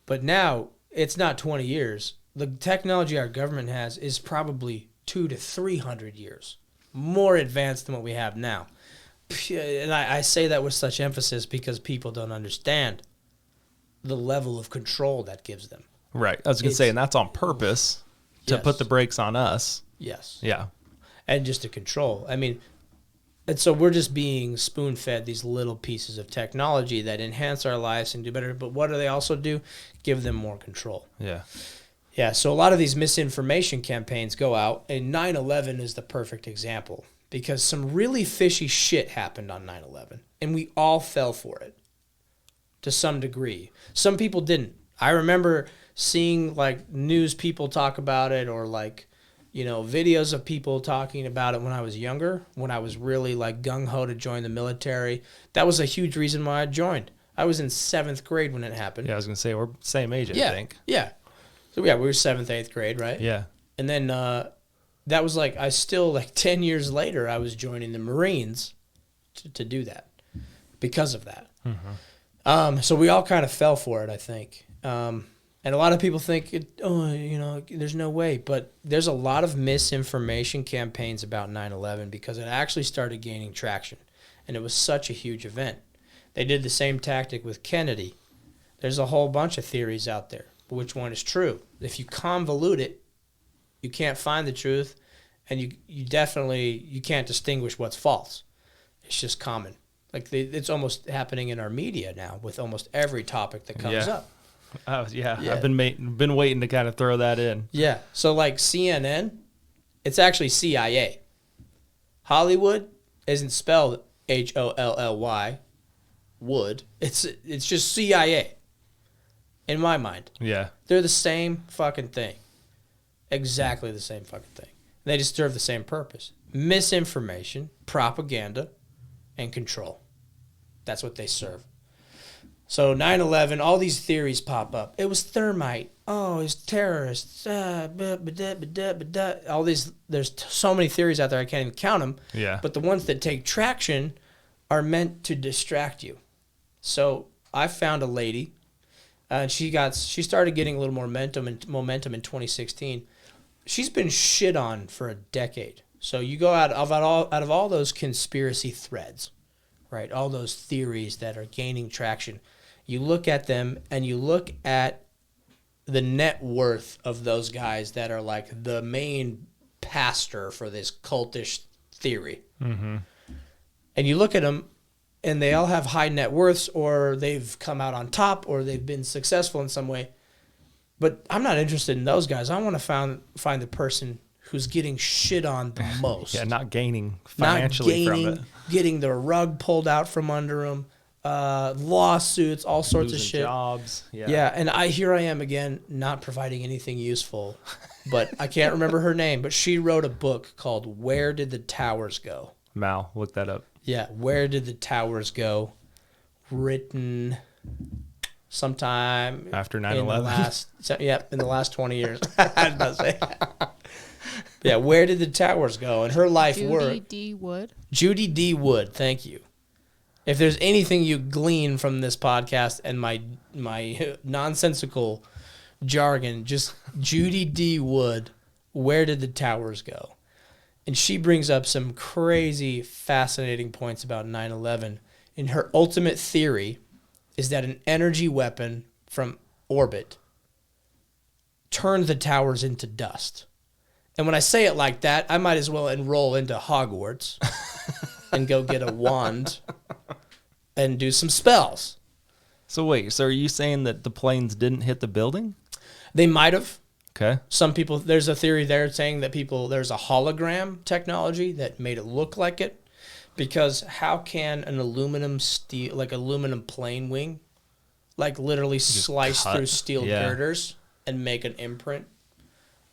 But now it's not 20 years. The technology our government has is probably 200 to 300 years more advanced than what we have now. And I say that with such emphasis because people don't understand the level of control that gives them. Right. I was going to say, and that's on purpose. To put the brakes on us. Yes. Yeah. And just to control. I mean, and so we're just being spoon-fed these little pieces of technology that enhance our lives and do better. But what do they also do? Give them more control. Yeah. Yeah, so a lot of these misinformation campaigns go out, and 9/11 is the perfect example. because some really fishy shit happened on 9/11, and we all fell for it to some degree. Some people didn't. I remember seeing like news people talk about it, or like, you know, videos of people talking about it when I was younger, when I was really like gung-ho to join the military. That was a huge reason why I joined. I was in 7th grade when it happened. Yeah, I was going to say, we're same age, I think. Yeah. So, yeah, we were 7th, 8th grade, right? Yeah. And then that was like, I still, like 10 years later, I was joining the Marines to do that because of that. Mm-hmm. So we all kind of fell for it, I think. And a lot of people think, there's no way. But there's a lot of misinformation campaigns about 9/11 because it actually started gaining traction. And it was such a huge event. They did the same tactic with Kennedy. There's a whole bunch of theories out there. But which one is true? If you convolute it, you can't find the truth. And you definitely can't distinguish what's false. It's just common. Like it's almost happening in our media now with almost every topic that comes up. Yeah. I've been waiting to kind of throw that in. Yeah. So like CNN, it's actually CIA. Hollywood isn't spelled HOLLY, wood. It's just CIA. In my mind. Yeah. They're the same fucking thing. Exactly the same fucking thing. They just serve the same purpose. Misinformation, propaganda, and control. That's what they serve. So 9/11, all these theories pop up. It was thermite. Oh, it's terrorists. All these, there's so many theories out there, I can't even count them. Yeah. But the ones that take traction are meant to distract you. So I found a lady, and she started getting a little more momentum in 2016. She's been shit on for a decade. So you go out of all those conspiracy threads, right? All those theories that are gaining traction. You look at them and you look at the net worth of those guys that are like the main pastor for this cultish theory. Mm-hmm. And you look at them and they all have high net worths, or they've come out on top, or they've been successful in some way. But I'm not interested in those guys. I want to find the person who's getting shit on the most. Yeah, not gaining financially from it. Getting the rug pulled out from under them, lawsuits, all sorts of shit. Jobs. Yeah, and here I am again, not providing anything useful. But I can't remember her name, but she wrote a book called Where Did the Towers Go? Mal, look that up. Yeah, Where Did the Towers Go? Written sometime after 9/11. In the last 20 years. I was about to say. Yeah, Where Did the Towers Go? And her life work. Judy D. Wood, thank you. If there's anything you glean from this podcast and my nonsensical jargon, just Judy D. Wood, Where Did the Towers Go? And she brings up some crazy, fascinating points about 9/11. And her ultimate theory is that an energy weapon from orbit turned the towers into dust. And when I say it like that, I might as well enroll into Hogwarts and go get a wand and do some spells. So wait, so are you saying that the planes didn't hit the building? They might have. Okay. Some people, there's a theory there saying that there's a hologram technology that made it look like it. Because how can an aluminum plane wing, like literally slice through steel girders and make an imprint?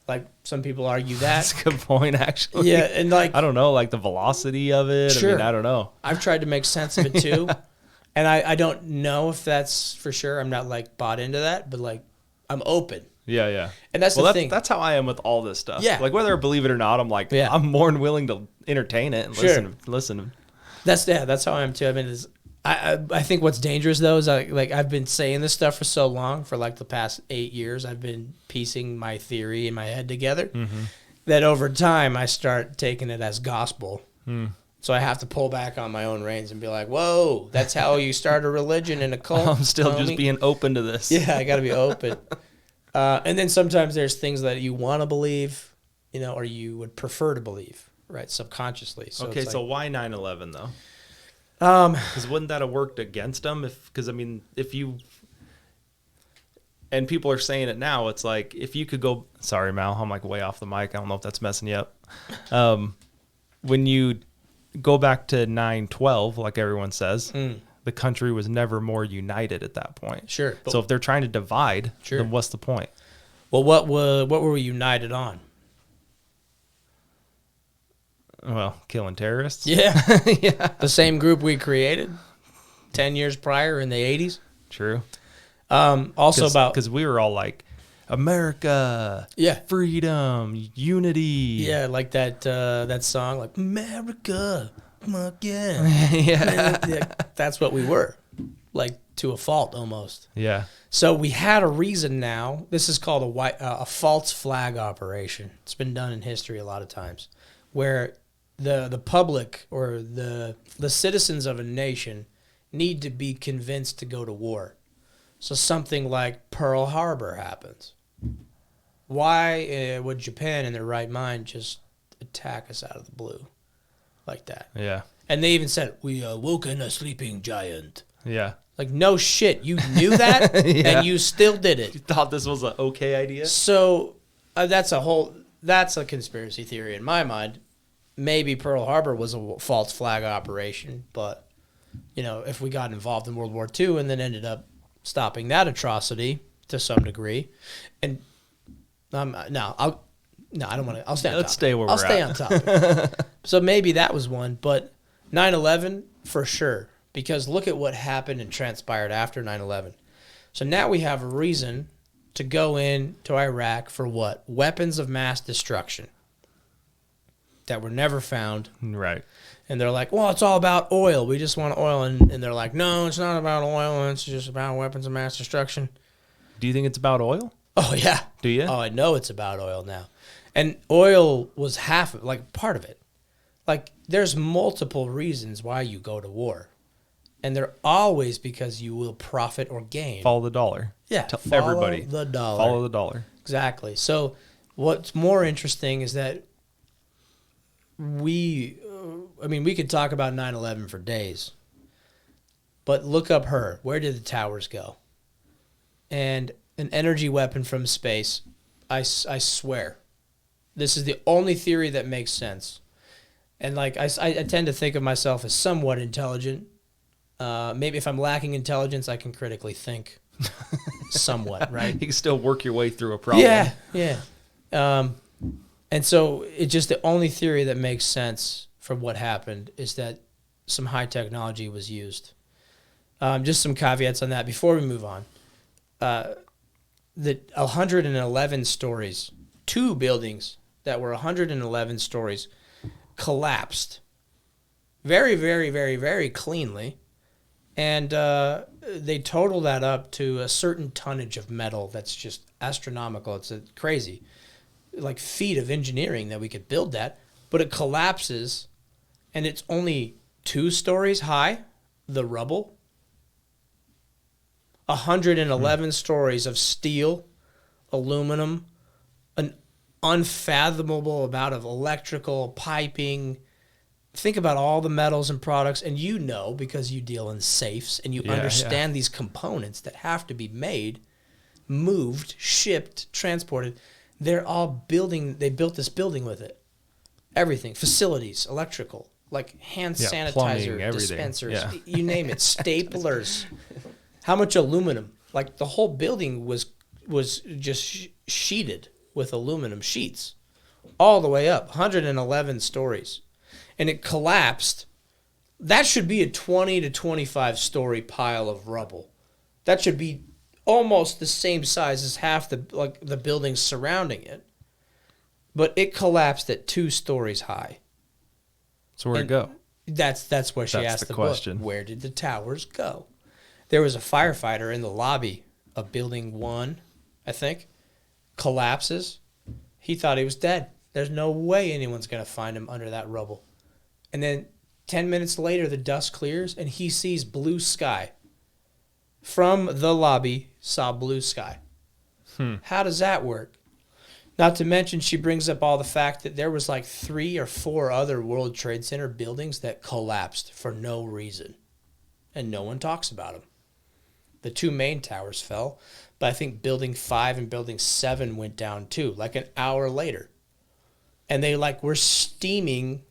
Like some people argue that. That's a good point, actually. Yeah, and like I don't know, like the velocity of it. Sure. I mean, I don't know. I've tried to make sense of it too, and I don't know if that's for sure. I'm not like bought into that, but like I'm open. Yeah. And that's the thing. That's how I am with all this stuff. Yeah. Like whether I believe it or not, I'm like, I'm more than willing to entertain it and listen. That's how I am too. I mean, I think what's dangerous though is I've been saying this stuff for so long, for like the past 8 years. I've been piecing my theory in my head together, that over time I start taking it as gospel. So I have to pull back on my own reins and be like, whoa, that's how you start a religion and a cult. I'm still just being open to this. Yeah, I got to be open. And then sometimes there's things that you want to believe, or you would prefer to believe, right, subconsciously. So okay, so why 9/11 though? Because wouldn't that have worked against them? If you, and people are saying it now, it's like if you could go. Sorry, Mal, I'm like way off the mic. I don't know if that's messing you up. When you go back to 9/12, like everyone says. The country was never more united at that point. Sure. So if they're trying to divide, then what's the point? Well, what were we united on? Well, killing terrorists. Yeah. Yeah. The same group we created 10 years prior in the 80s. True. Also about... Because we were all like, America, freedom, unity. Yeah, like that song, like, America, yeah. That's what we were, like, to a fault almost. Yeah. So we had a reason now. This is called a false flag operation. It's been done in history a lot of times, where the public or the citizens of a nation need to be convinced to go to war. So something like Pearl Harbor happens. Why would Japan in their right mind just attack us out of the blue like that? Yeah. And they even said, we awoken a sleeping giant. Yeah. Like, no shit. You knew that, and you still did it. You thought this was an okay idea? So that's a conspiracy theory in my mind. Maybe Pearl Harbor was a false flag operation, but, if we got involved in World War II and then ended up stopping that atrocity to some degree, and I don't want to. I'll stay on topic. Let's stay where we're at. I'll stay on topic. So maybe that was one, but 9/11 for sure, because look at what happened and transpired after 9/11. So now we have a reason to go into Iraq for what? Weapons of mass destruction that were never found. Right. And they're like, well, it's all about oil. We just want oil. And they're like, no, it's not about oil. It's just about weapons of mass destruction. Do you think it's about oil? Oh, yeah. Do you? Oh, I know it's about oil now. And oil was part of it. Like, there's multiple reasons why you go to war. And they're always because you will profit or gain. Follow the dollar. Yeah. Tell everybody. Follow the dollar. Follow the dollar. Exactly. So what's more interesting is that we could talk about 9/11 for days. But look up her. Where did the towers go? And an energy weapon from space, I swear. This is the only theory that makes sense. And like I tend to think of myself as somewhat intelligent. Maybe if I'm lacking intelligence, I can critically think somewhat, right? You can still work your way through a problem. Yeah. And so it's just the only theory that makes sense from what happened is that some high technology was used. Just some caveats on that before we move on. The 111 stories, 2 buildings that were 111 stories collapsed very, very, very, very cleanly. And they total that up to a certain tonnage of metal that's just astronomical. It's crazy. Like feat of engineering that we could build that, but it collapses and it's only 2 stories high, the rubble. 111 stories of steel, aluminum, an unfathomable amount of electrical piping. Think about all the metals and products, and because you deal in safes and you understand these components that have to be made, moved, shipped, transported. They're all they built this building with it. Everything, facilities, electrical, like hand sanitizer, plumbing, dispensers, you name it, staplers. How much aluminum? Like the whole building was just sheeted with aluminum sheets all the way up, 111 stories. And it collapsed. That should be a 20 to 25 story pile of rubble. That should be almost the same size as half the buildings surrounding it, but it collapsed at 2 stories high. So where'd it go? That's where she asked the question. Book, where did the towers go? There was a firefighter in the lobby of Building 1, I think, collapses. He thought he was dead. There's no way anyone's going to find him under that rubble. And then 10 minutes later, the dust clears, and he sees blue sky. From the lobby, saw blue sky. How does that work? Not to mention, she brings up all the fact that there was like 3 or 4 other World Trade Center buildings that collapsed for no reason. And no one talks about them. The 2 main towers fell, but I think Building 5 and Building 7 went down too, like an hour later. And they were steaming,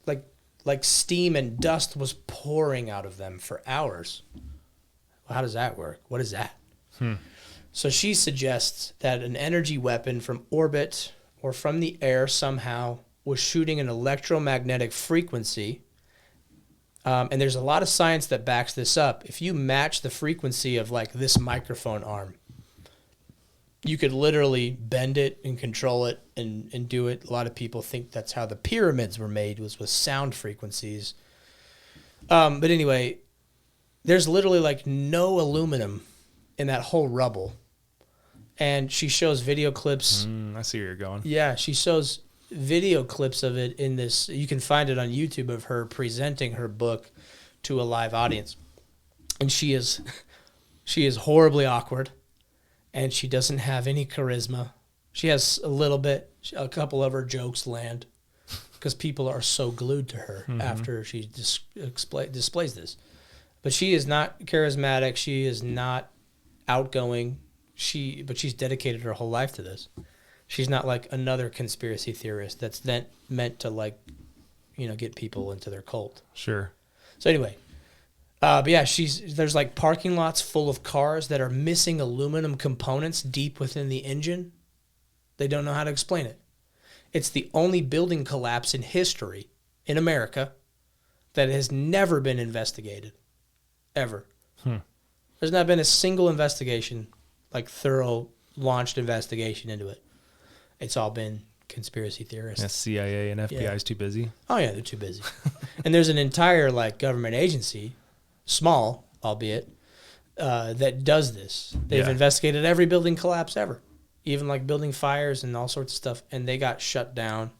like like steam and dust was pouring out of them for hours. Well, how does that work? What is that? So she suggests that an energy weapon from orbit or from the air somehow was shooting an electromagnetic frequency. And there's a lot of science that backs this up. If you match the frequency of like this microphone arm, you could literally bend it and control it and do it. A lot of people think that's how the pyramids were made, was with sound frequencies. But anyway, there's literally like no aluminum in that whole rubble. And she shows video clips. I see where you're going. Yeah, she shows video clips of it in this. You can find it on YouTube of her presenting her book to a live audience. And she is horribly awkward. And she doesn't have any charisma. She has a little bit. A couple of her jokes land because people are so glued to her after she displays this. But she is not charismatic. She is not outgoing. But she's dedicated her whole life to this. She's not like another conspiracy theorist that's then meant to like, get people into their cult. Sure. So anyway. But yeah, there's like parking lots full of cars that are missing aluminum components deep within the engine. They don't know how to explain it. It's the only building collapse in history in America that has never been investigated. Ever. There's not been a single investigation, like thorough launched investigation into it. It's all been conspiracy theorists. Yeah, CIA and FBI is too busy. Oh yeah, they're too busy. And there's an entire like government agency, small, albeit, that does this. They've investigated every building collapse ever, even like building fires and all sorts of stuff, and they got shut down.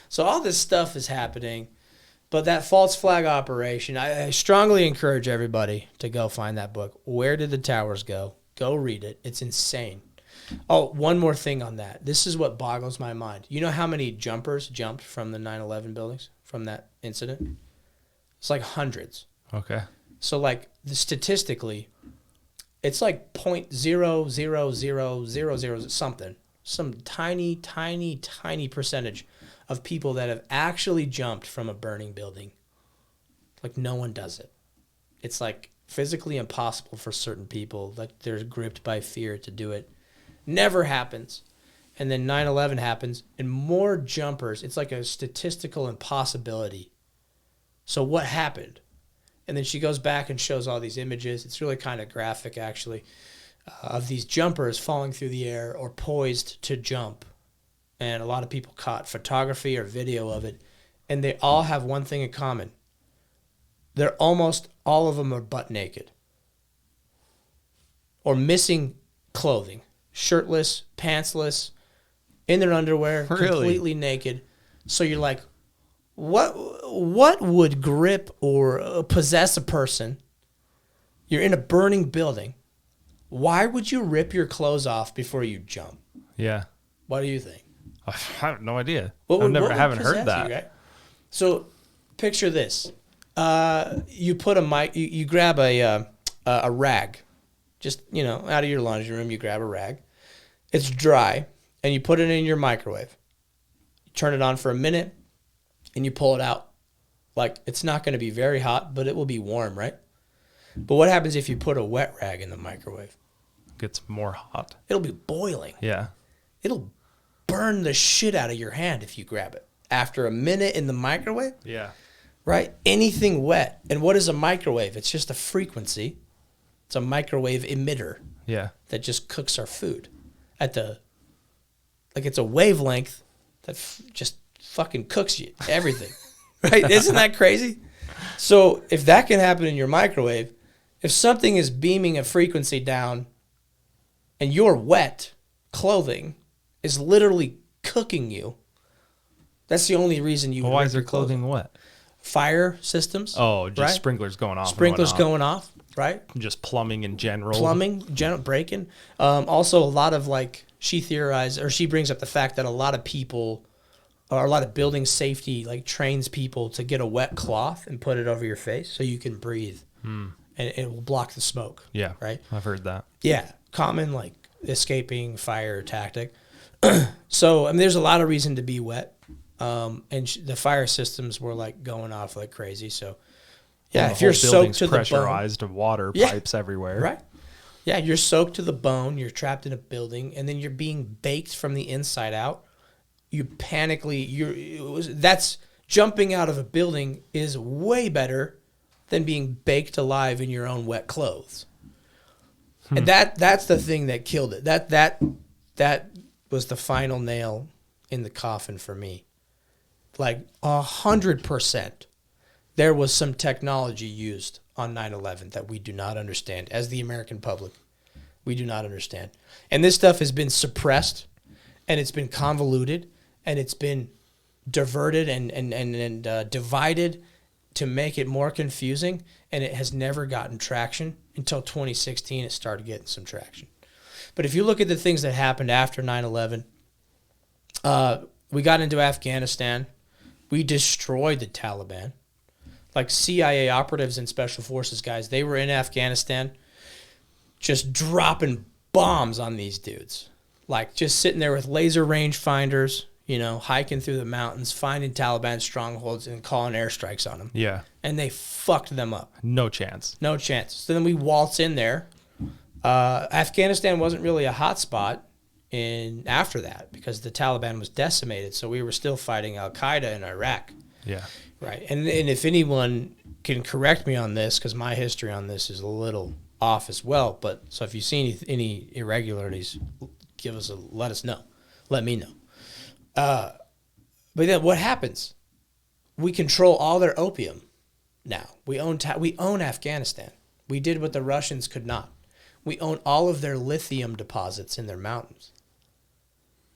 So all this stuff is happening, but that false flag operation, I strongly encourage everybody to go find that book. Where Did the Towers Go? Go read it. It's insane. Oh, one more thing on that. This is what boggles my mind. You know how many jumpers jumped from the 9/11 buildings from that incident? It's like hundreds. Okay. So like statistically, it's like 0.00000 something. Some tiny, tiny, tiny percentage of people that have actually jumped from a burning building. Like no one does it. It's like physically impossible for certain people. Like they're gripped by fear to do it. Never happens. And then 9/11 happens and more jumpers. It's like a statistical impossibility. So what happened? And then she goes back and shows all these images. It's really kind of graphic, actually, of these jumpers falling through the air or poised to jump. And a lot of people caught photography or video of it. And they all have one thing in common. They're almost all of them are butt naked. Or missing clothing. Shirtless, pantsless, in their underwear, completely naked. So you're like, what would grip or possess a person? You're in a burning building. Why would you rip your clothes off before you jump? Yeah. What do you think? I have no idea. Haven't heard that. You, right? So picture this. You put you grab a rag. Just, out of your laundry room, you grab a rag. It's dry, and you put it in your microwave. You turn it on for a minute, and you pull it out. Like, it's not going to be very hot, but it will be warm, right? But what happens if you put a wet rag in the microwave? It gets more hot. It'll be boiling. Yeah. It'll burn the shit out of your hand if you grab it. After a minute in the microwave? Yeah. Right? Anything wet. And what is a microwave? It's just a frequency. It's a microwave emitter. Yeah. That just cooks our food. It's a wavelength that just fucking cooks you, everything. Right? Isn't that crazy? So if that can happen in your microwave, if something is beaming a frequency down and your wet clothing is literally cooking you, that's the only reason you would why rip is their your clothes clothing off. wet? Fire systems. Oh, just right? sprinklers going off. Sprinklers going off, right? Just plumbing in general. Breaking. Also, a lot of she brings up the fact that a lot of people, or a lot of building safety, trains people to get a wet cloth and put it over your face so you can breathe, and it will block the smoke. Yeah, right. I've heard that. Yeah, common escaping fire tactic. So there's a lot of reason to be wet. The fire systems were like going off like crazy. So, yeah, And if the you're whole soaked building's to the bone, pressurized of water Yeah. pipes everywhere. right? Yeah, you're soaked to the bone. You're trapped in a building, and then you're being baked from the inside out. You panically. That's jumping out of a building is way better than being baked alive in your own wet clothes. And that's the thing that killed it. That was the final nail in the coffin for me. Like 100%, there was some technology used on 9/11 that we do not understand as the American public. We do not understand. And this stuff has been suppressed, and it's been convoluted, and it's been diverted and divided to make it more confusing, and it has never gotten traction until 2016. It started getting some traction. But if you look at the things that happened after 9/11, we got into Afghanistan. We destroyed the Taliban. Like CIA operatives and special forces guys, they were in Afghanistan just dropping bombs on these dudes. Like just sitting there with laser range finders, hiking through the mountains, finding Taliban strongholds and calling airstrikes on them. Yeah. And they fucked them up. No chance. No chance. So then we waltz in there. Afghanistan wasn't really a hot spot after that because the Taliban was decimated. So we were still fighting Al-Qaeda in Iraq. Yeah. Right. And if anyone can correct me on this, because my history on this is a little off as well. But so if you see any irregularities, let us know. Let me know. But then what happens? We control all their opium now. We own Afghanistan. We did what the Russians could not. We own all of their lithium deposits in their mountains.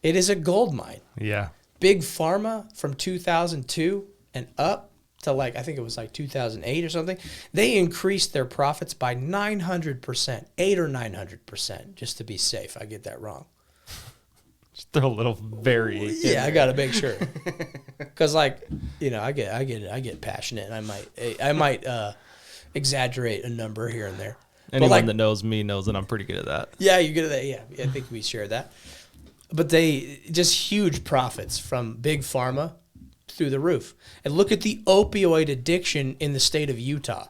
It is a gold mine. Yeah. Big Pharma from 2002 and up to I think it was 2008 or something, they increased their profits by 900%, 8 or 900%, just to be safe. I get that wrong. Just throw a little variation. Yeah, I got to make sure. Because I get passionate, and I might exaggerate a number here and there. Anyone that knows me knows that I'm pretty good at that. Yeah, you're good at that. Yeah, I think we share that. But they just huge profits from Big Pharma through the roof. And look at the opioid addiction in the state of Utah.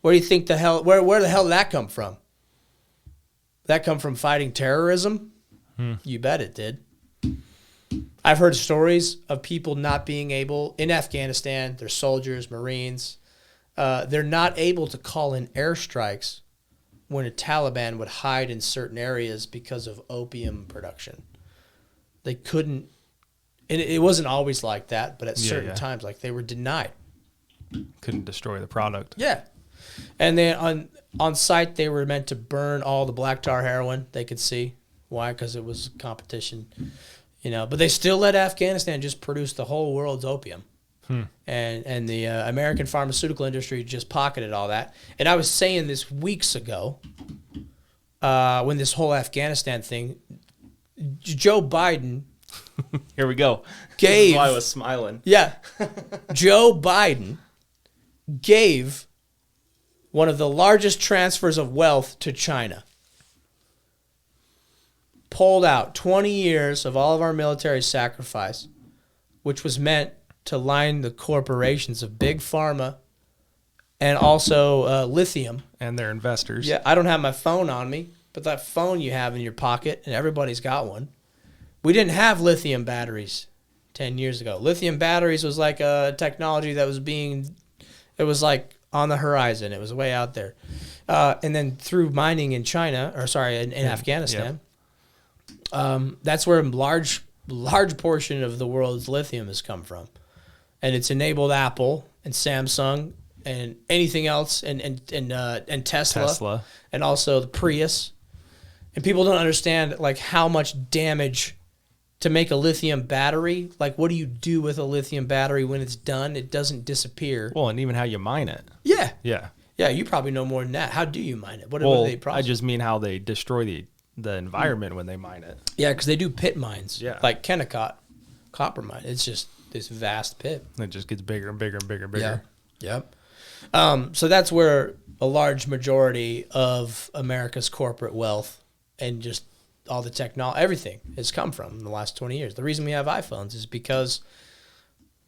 Where do you think where the hell did that come from? That come from fighting terrorism? You bet it did. I've heard stories of people not being able, in Afghanistan, they're soldiers, Marines, they're not able to call in airstrikes when a Taliban would hide in certain areas because of opium production. They couldn't, and it wasn't always like that, but at certain times, they were denied. Couldn't destroy the product. Yeah. And then on site, they were meant to burn all the black tar heroin they could see. Why? Because it was competition, But they still let Afghanistan just produce the whole world's opium. And the American pharmaceutical industry just pocketed all that. And I was saying this weeks ago when this whole Afghanistan thing, Joe Biden. Here we go. Gave. This is why I was smiling. Yeah. Joe Biden gave one of the largest transfers of wealth to China. Pulled out 20 years of all of our military sacrifice, which was meant to line the corporations of Big Pharma and also lithium. And their investors. Yeah, I don't have my phone on me, but that phone you have in your pocket, and everybody's got one. We didn't have lithium batteries 10 years ago. Lithium batteries was like a technology that was on the horizon. It was way out there. And then through mining in China, in Afghanistan, that's where a large portion of the world's lithium has come from. And it's enabled Apple and Samsung and anything else and Tesla and also the Prius. And people don't understand how much damage to make a lithium battery. What do you do with a lithium battery when it's done? It doesn't disappear. Well, and even how you mine it. Yeah. Yeah. Yeah, you probably know more than that. How do you mine it? What do they process? I just mean how they destroy the environment when they mine it. Yeah, because they do pit mines. Yeah. Like Kennecott copper mine. It's just this vast pit. It just gets bigger and bigger and bigger and bigger. Yeah. Yep. So that's where a large majority of America's corporate wealth and just all the technology, everything has come from in the last 20 years. The reason we have iPhones is because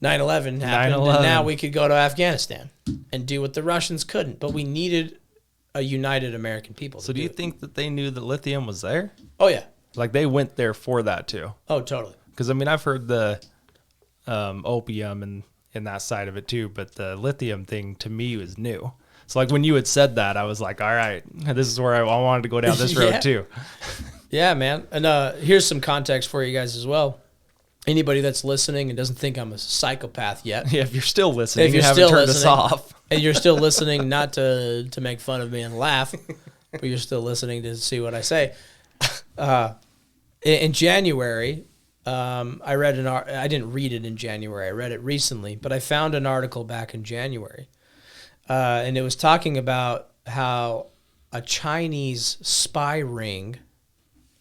9/11 happened, 9/11. and now we could go to Afghanistan and do what the Russians couldn't. But we needed a united American people. So do you think that they knew that lithium was there? Oh, yeah. Like they went there for that too? Oh, totally. Because, I mean, I've heard the opium and that side of it too, but the lithium thing to me was new. So like when you had said that, I was like, all right, this is where I wanted to go down this road too. Yeah, man. And here's some context for you guys as well. Anybody that's listening and doesn't think I'm a psychopath yet. Yeah, if you're still listening, if you're you haven't still turned listening, us off. And you're still listening, not to make fun of me and laugh, but you're still listening to see what I say. In January, I read I didn't read it in January. I read it recently, but I found an article back in January. And it was talking about how a Chinese spy ring,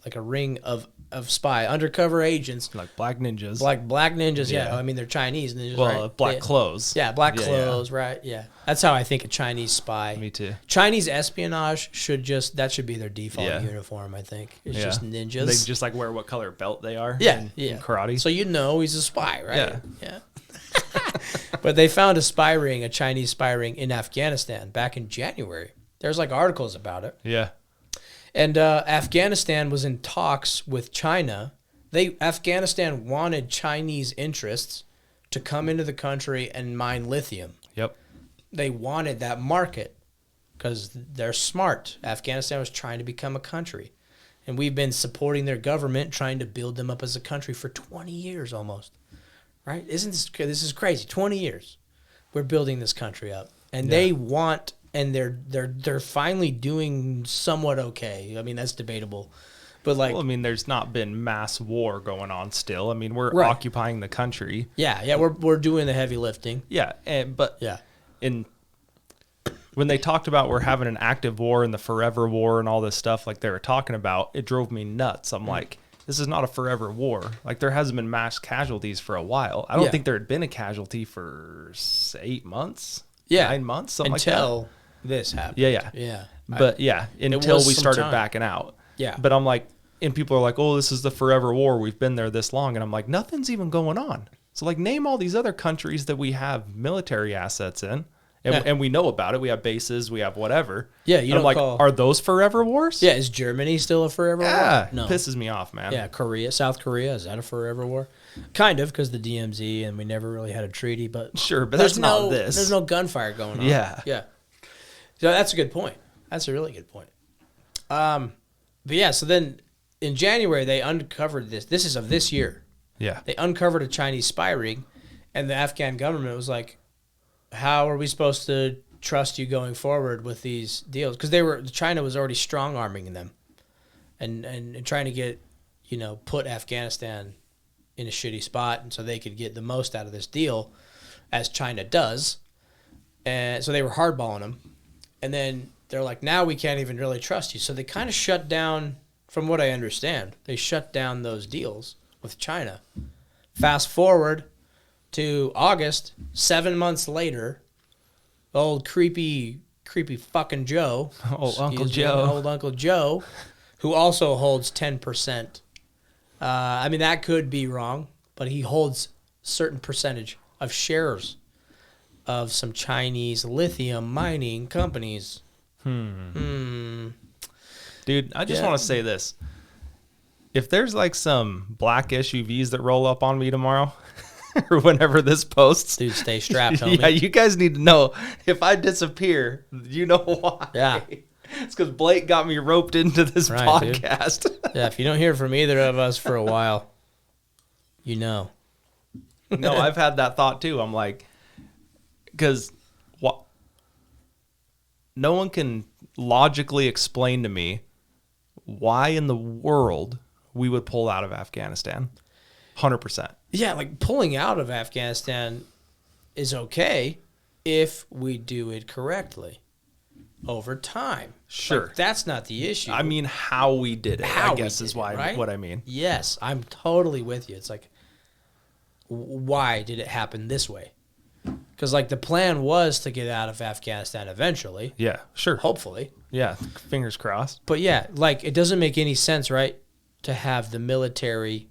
like a ring of spy, undercover agents. Like black ninjas. Like black ninjas, yeah. Yeah. I mean, they're Chinese. And Black clothes. Yeah, black Yeah, clothes, right, yeah. That's how I think a Chinese spy. Me too. Chinese espionage should be their default uniform, I think. It's just ninjas. They just like wear what color belt they are. Yeah, in karate. So you know he's a spy, right? Yeah. But they found a Chinese spy ring in Afghanistan back in January. There's like articles about it. Yeah. And Afghanistan was in talks with China. Afghanistan wanted Chinese interests to come into the country and mine lithium. Yep. They wanted that market because they're smart. Afghanistan was trying to become a country. And we've been supporting their government, trying to build them up as a country for 20 years almost. Right? This is crazy. 20 years. We're building this country up. And they want, and they're finally doing somewhat okay. I mean, that's debatable. But like, well, I mean, there's not been mass war going on still. I mean, we're occupying the country. Yeah, we're doing the heavy lifting. Yeah, when they talked about we're having an active war and the forever war and all this stuff like they were talking about, it drove me nuts. I'm like, this is not a forever war. Like there hasn't been mass casualties for a while. I don't think there had been a casualty for 8 months. 9 months, something until like that. This happened. Yeah. But until we started backing out. Yeah. But I'm like, and people are like, oh, this is the forever war. We've been there this long. And I'm like, nothing's even going on. So like name all these other countries that we have military assets in. And we know about it. We have bases. We have whatever. Yeah, you don't are those forever wars? Yeah, is Germany still a forever war? No. Pisses me off, man. Yeah, South Korea, is that a forever war? Kind of, because the DMZ, and we never really had a treaty. But sure, but that's not this. There's no gunfire going on. Yeah. So that's a good point. That's a really good point. But yeah, so then in January, they uncovered this. This is of this year. Yeah. They uncovered a Chinese spy ring, and the Afghan government was like, how are we supposed to trust you going forward with these deals? Because China was already strong arming them and trying to get, put Afghanistan in a shitty spot, and so they could get the most out of this deal, as China does. And so they were hardballing them. And then they're like, now we can't even really trust you. So they kind of shut down, from what I understand, they shut down those deals with China. Fast forward to August, 7 months later, old creepy fucking Joe. Old Uncle Joe, who also holds 10%. I mean, that could be wrong, but he holds a certain percentage of shares of some Chinese lithium mining companies. Dude, I just want to say this. If there's like some black SUVs that roll up on me tomorrow or whenever this posts. Dude, stay strapped, homie. Yeah, you guys need to know if I disappear, you know why. Yeah. It's because Blake got me roped into this podcast. Yeah, if you don't hear from either of us for a while, you know. No, I've had that thought too. I'm like, because no one can logically explain to me why in the world we would pull out of Afghanistan. 100%. Yeah, like pulling out of Afghanistan is okay if we do it correctly over time. Sure. Like, that's not the issue. I mean, how we did it, I guess is why what I mean. Yes, I'm totally with you. It's like, why did it happen this way? Because like the plan was to get out of Afghanistan eventually. Yeah, sure. Hopefully. Yeah, fingers crossed. But yeah, like it doesn't make any sense, right? to have the military.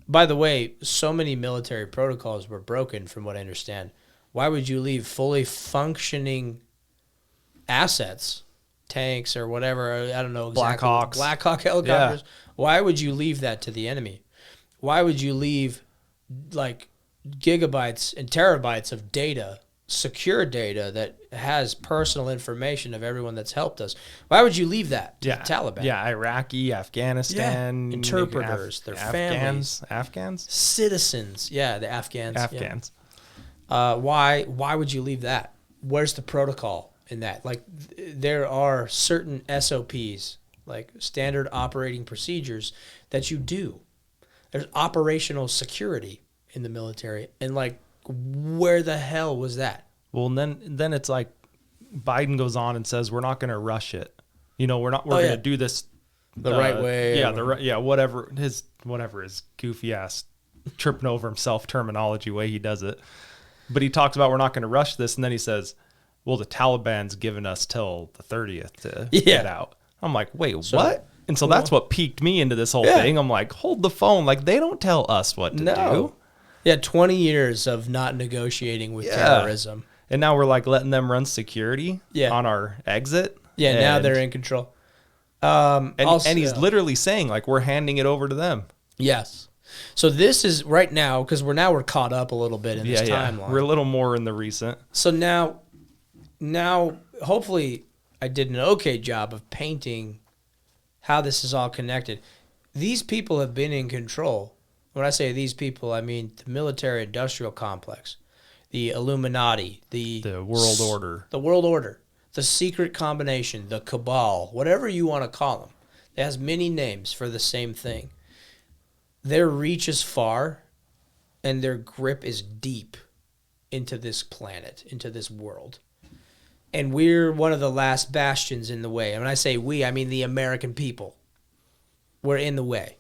By the way, so many military protocols were broken from what I understand. Why would you leave fully functioning assets, tanks or whatever, I don't know exactly. Black Hawk helicopters. Yeah. Why would you leave that to the enemy? Why would you leave like gigabytes and terabytes of data, secure data that has personal information of everyone that's helped us? Why would you leave that to the Taliban? Yeah, Iraqi, Afghanistan. Interpreters, their families. Afghans? Citizens. Yeah, the Afghans. Afghans. Yeah. Why would you leave that? Where's the protocol in that? Like, there are certain SOPs, like standard operating procedures, that you do. There's operational security in the military. And, like, where the hell was that? Well, and then it's like Biden goes on and says, we're not going to rush it. We're going to do this the right way. Yeah, whatever his goofy ass tripping over himself terminology way he does it. But he talks about we're not going to rush this, and then he says, well, the Taliban's given us till the 30th to get out. I'm like, wait, what? And so that's what piqued me into this whole thing. I'm like, hold the phone. Like, they don't tell us what to do. Yeah, 20 years of not negotiating with terrorism. And now we're like letting them run security on our exit. Yeah, now they're in control. And he's literally saying, like, we're handing it over to them. Yes. So this is right now, because we're caught up a little bit in this timeline. We're a little more in the recent. So now, hopefully I did an okay job of painting how this is all connected. These people have been in control. When I say these people, I mean the military-industrial complex, the Illuminati, the world order. The world order, the secret combination, the cabal, whatever you want to call them. It has many names for the same thing. Their reach is far, and their grip is deep into this planet, into this world. And we're one of the last bastions in the way. And when I say we, I mean the American people. We're in the way.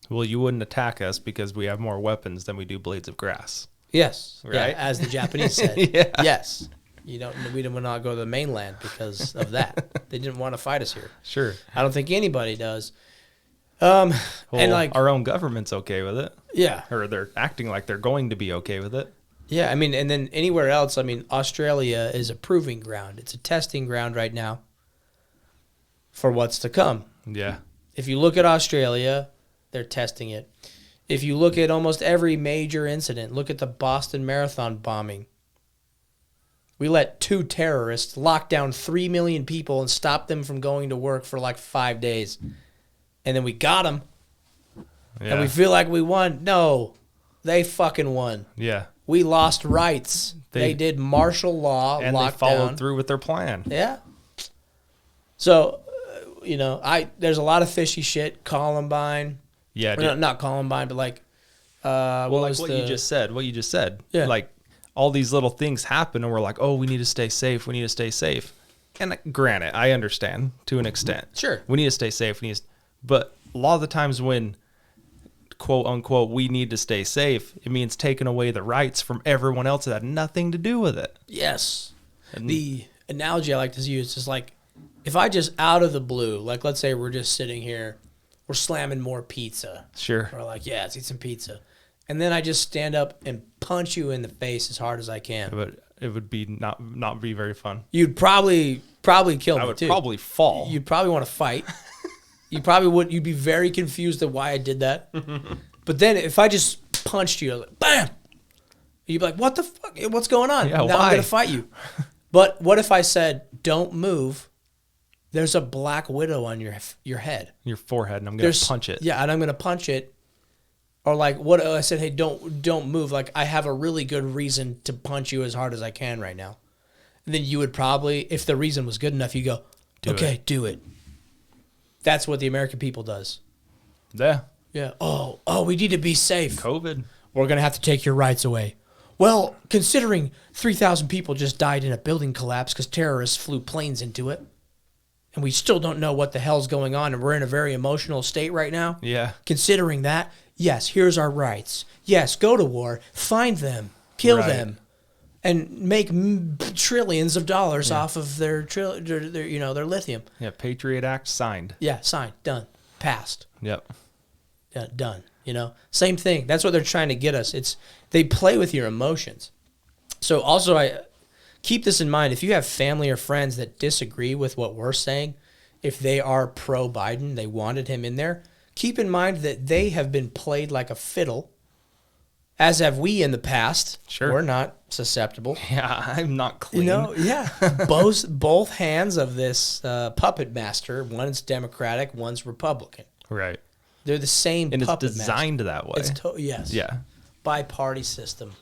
Well, you wouldn't attack us because we have more weapons than we do blades of grass. Yes. Right? Yeah, as the Japanese said. Yes. We would not go to the mainland because of that. They didn't want to fight us here. Sure. I don't think anybody does. And like our own government's okay with it. Yeah. Or they're acting like they're going to be okay with it. Yeah, I mean, and then anywhere else, I mean, Australia is a proving ground. It's a testing ground right now for what's to come. Yeah. If you look at Australia, they're testing it. If you look at almost every major incident, look at the Boston Marathon bombing. We let 2 terrorists lock down 3 million people and stop them from going to work for like 5 days. And then we got them. Yeah. And we feel like we won. No, they fucking won. Yeah. We lost rights. They did martial law, and they followed through with their plan. Yeah. So, there's a lot of fishy shit. Columbine. Yeah. Not Columbine, but like. What you just said. Yeah. Like all these little things happen, and we're like, oh, we need to stay safe. We need to stay safe. And granted, I understand to an extent. Sure. We need to stay safe. But a lot of the times when, quote unquote, we need to stay safe, it means taking away the rights from everyone else that had nothing to do with it. Yes. And the analogy I like to use is like, if I just out of the blue, like let's say we're just sitting here, we're slamming more pizza. Sure. We're like, yeah, let's eat some pizza. And then I just stand up and punch you in the face as hard as I can. But it would be not be very fun. You'd probably kill me too. I would probably fall. You'd probably want to fight. You'd be very confused at why I did that. But then if I just punched you, like, bam, you'd be like, what the fuck? What's going on? Yeah, now I'm going to fight you. But what if I said, don't move? There's a black widow on your head. Your forehead, and I'm going to punch it. Yeah, and I'm going to punch it. Or like, what I said, hey, don't move. Like, I have a really good reason to punch you as hard as I can right now. And then you would probably, if the reason was good enough, you go, do it. That's what the American people does. Yeah. Yeah. Oh, we need to be safe. COVID. We're going to have to take your rights away. Well, considering 3,000 people just died in a building collapse because terrorists flew planes into it, and we still don't know what the hell's going on, and we're in a very emotional state right now. Yeah. Considering that, yes, here's our rights. Yes, go to war, find them, kill them, and make trillions of dollars off of their lithium. Yeah, Patriot Act signed. Yeah, signed, done, passed. Yep. done. You know, same thing. That's what they're trying to get us. They play with your emotions. So also, I keep this in mind. If you have family or friends that disagree with what we're saying, if they are pro-Biden, they wanted him in there, keep in mind that they have been played like a fiddle, as have we in the past. Sure. We're not susceptible. Yeah, I'm not clean. You know, yeah. both hands of this puppet master, one's Democratic, one's Republican. Right. They're the same And puppet it's designed that way. Yes. Yeah. Bi-party system.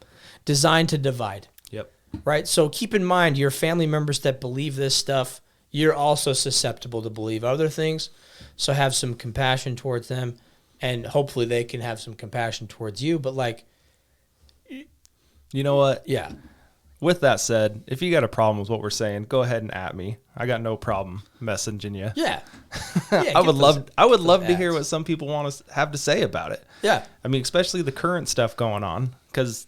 Designed to divide. Yep. Right? So keep in mind, your family members that believe this stuff, you're also susceptible to believe other things. So have some compassion towards them, and hopefully they can have some compassion towards you. But like, you know what? yeah. With that said, if you got a problem with what we're saying, go ahead and at me. I got no problem messaging you. Yeah. I would love to hear what some people want to have to say about it. Yeah. I mean, especially the current stuff going on, because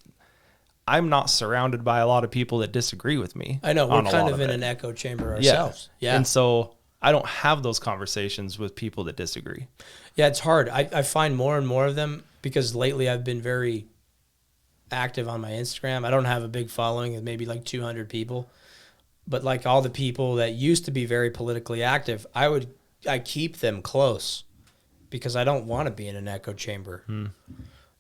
I'm not surrounded by a lot of people that disagree with me. I know. We're kind of in an echo chamber ourselves. Yeah. And so I don't have those conversations with people that disagree. Yeah, it's hard. I find more and more of them because lately I've been very active on my Instagram. I don't have a big following, maybe like 200 people. But like all the people that used to be very politically active, I keep them close because I don't want to be in an echo chamber.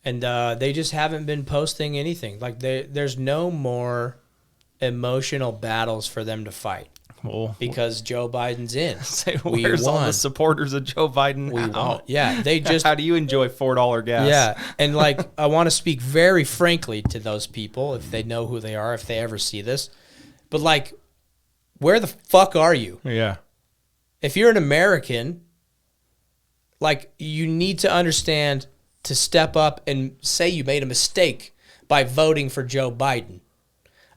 And they just haven't been posting anything. Like there's no more emotional battles for them to fight. Well, because Joe Biden's in. Where's all the supporters of Joe Biden now? Yeah, they just. How do you enjoy $4 gas? Yeah, and like I want to speak very frankly to those people if they know who they are, if they ever see this. But like, where the fuck are you? Yeah. If you're an American, like you need to understand to step up and say you made a mistake by voting for Joe Biden.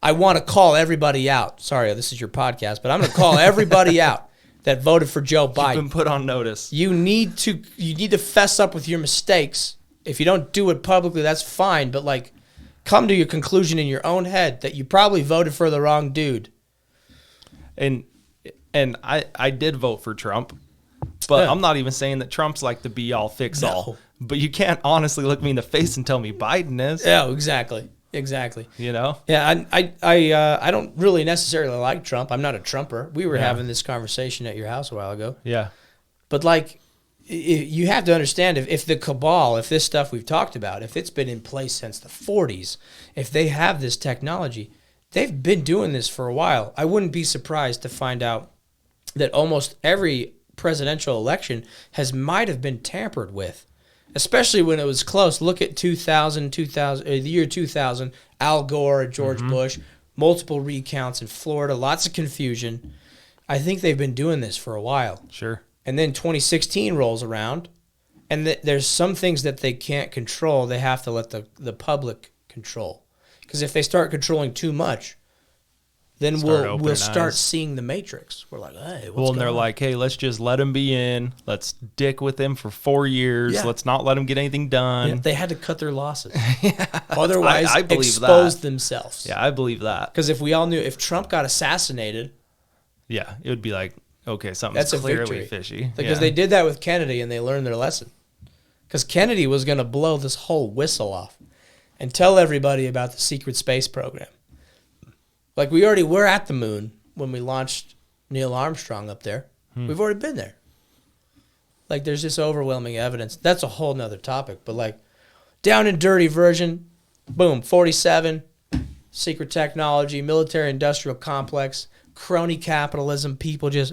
I want to call everybody out. Sorry, this is your podcast, but I'm going to call everybody out that voted for Joe Biden. You've been put on notice. You need to fess up with your mistakes. If you don't do it publicly, that's fine, but like come to your conclusion in your own head that you probably voted for the wrong dude. And I did vote for Trump, but I'm not even saying that Trump's like the be all fix all. But you can't honestly look me in the face and tell me Biden is. Yeah, exactly. Exactly. You know? Yeah, I don't really necessarily like Trump. I'm not a Trumper. We were having this conversation at your house a while ago. Yeah. But like, you have to understand if the cabal, if this stuff we've talked about, if it's been in place since the 40s, if they have this technology, they've been doing this for a while. I wouldn't be surprised to find out that almost every presidential election might have been tampered with. Especially when it was close. Look at the year 2000, Al Gore, George Bush, multiple recounts in Florida, lots of confusion. I think they've been doing this for a while. Sure. And then 2016 rolls around, and there's some things that they can't control. They have to let the public control. Because if they start controlling too much, then we'll start seeing the Matrix. We're like, hey, what's and they're like, hey, let's just let him be in. Let's dick with him for 4 years. Yeah. Let's not let him get anything done. Yeah, they had to cut their losses. Otherwise, I believe expose that. themselves. Yeah, I believe that. Because if we all knew, if Trump got assassinated, yeah, it would be like, okay, something's clearly fishy. Because they did that with Kennedy and they learned their lesson. Because Kennedy was going to blow this whole whistle off and tell everybody about the secret space program. Like, we already were at the moon when we launched Neil Armstrong up there. We've already been there. Like, there's just overwhelming evidence. That's a whole nother topic. But, like, down and dirty version, boom, 47, secret technology, military-industrial complex, crony capitalism, people just,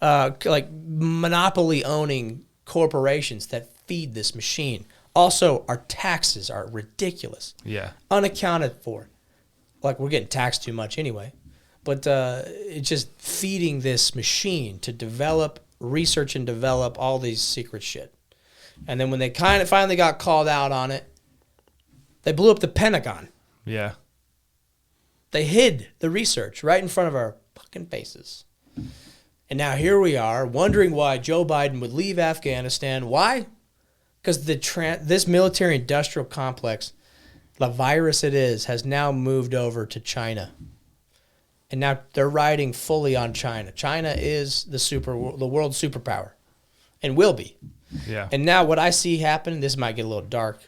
like, monopoly-owning corporations that feed this machine. Also, our taxes are ridiculous. Yeah. Unaccounted for. Like, we're getting taxed too much anyway. But it's just feeding this machine to develop, research and develop all these secret shit. And then when they kind of finally got called out on it, they blew up the Pentagon. Yeah. They hid the research right in front of our fucking faces. And now here we are wondering why Joe Biden would leave Afghanistan. Why? Because this military-industrial complex, the virus it is, has now moved over to China. And now they're riding fully on China. China is the world superpower and will be. Yeah. And now what I see happen, this might get a little dark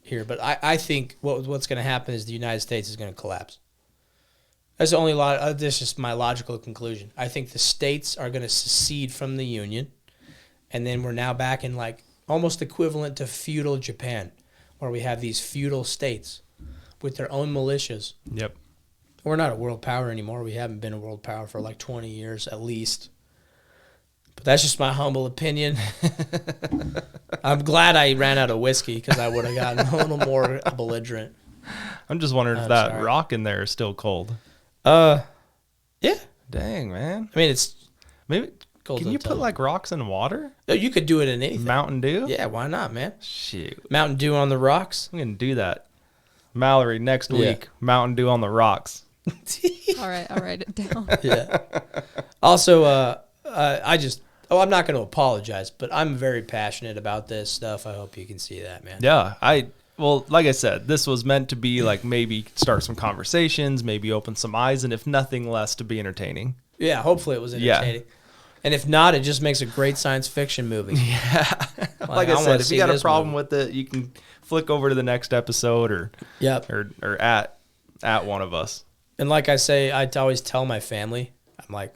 here, but I think what's going to happen is the United States is going to collapse. That's the only that's just my logical conclusion. I think the states are going to secede from the Union, and then we're now back in like almost equivalent to feudal Japan, where we have these feudal states with their own militias. Yep. We're not a world power anymore. We haven't been a world power for like 20 years at least. But that's just my humble opinion. I'm glad I ran out of whiskey because I would have gotten a little more belligerent. I'm just wondering if that rock in there is still cold. Yeah. Dang, man. I mean, it's maybe. cold. Can you put like rocks in water? No, you could do it in anything. Mountain Dew? Yeah, why not, man? Shoot. Mountain Dew on the rocks. I'm gonna do that. Mallory, next week, Mountain Dew on the rocks. All right, I'll write it down. Yeah. Also, I'm not going to apologize, but I'm very passionate about this stuff. I hope you can see that, man. Yeah, well, like I said, this was meant to be like maybe start some conversations, maybe open some eyes, and if nothing less, to be entertaining. Yeah, hopefully it was entertaining. Yeah. And if not, it just makes a great science fiction movie. Yeah. Like I said, if you got a problem with it, you can flick over to the next episode or at one of us. And like I say, I always tell my family, I'm like,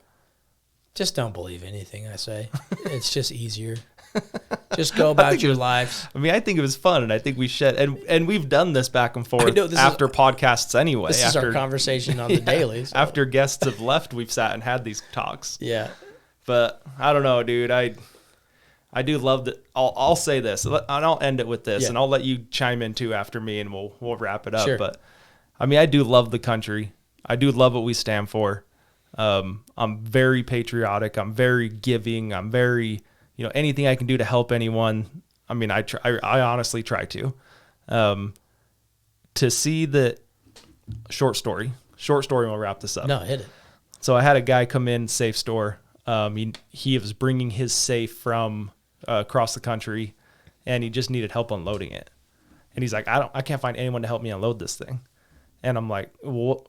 just don't believe anything I say. It's just easier. Just go about your lives. I mean, I think it was fun, and I think we should. And we've done this back and forth after podcasts anyway. This is our conversation on the daily. So. After guests have left, we've sat and had these talks. Yeah. But I don't know, dude. I do love that. I'll say this, and I'll end it with this, and I'll let you chime in too after me, and we'll wrap it up. Sure. But I mean, I do love the country. I do love what we stand for. I'm very patriotic. I'm very giving. I'm very, anything I can do to help anyone. I mean, I honestly try to. To see the short story, we'll wrap this up. No, hit it. So I had a guy come in, safe store. He was bringing his safe from across the country, and he just needed help unloading it. And he's like, I can't find anyone to help me unload this thing. And I'm like, well,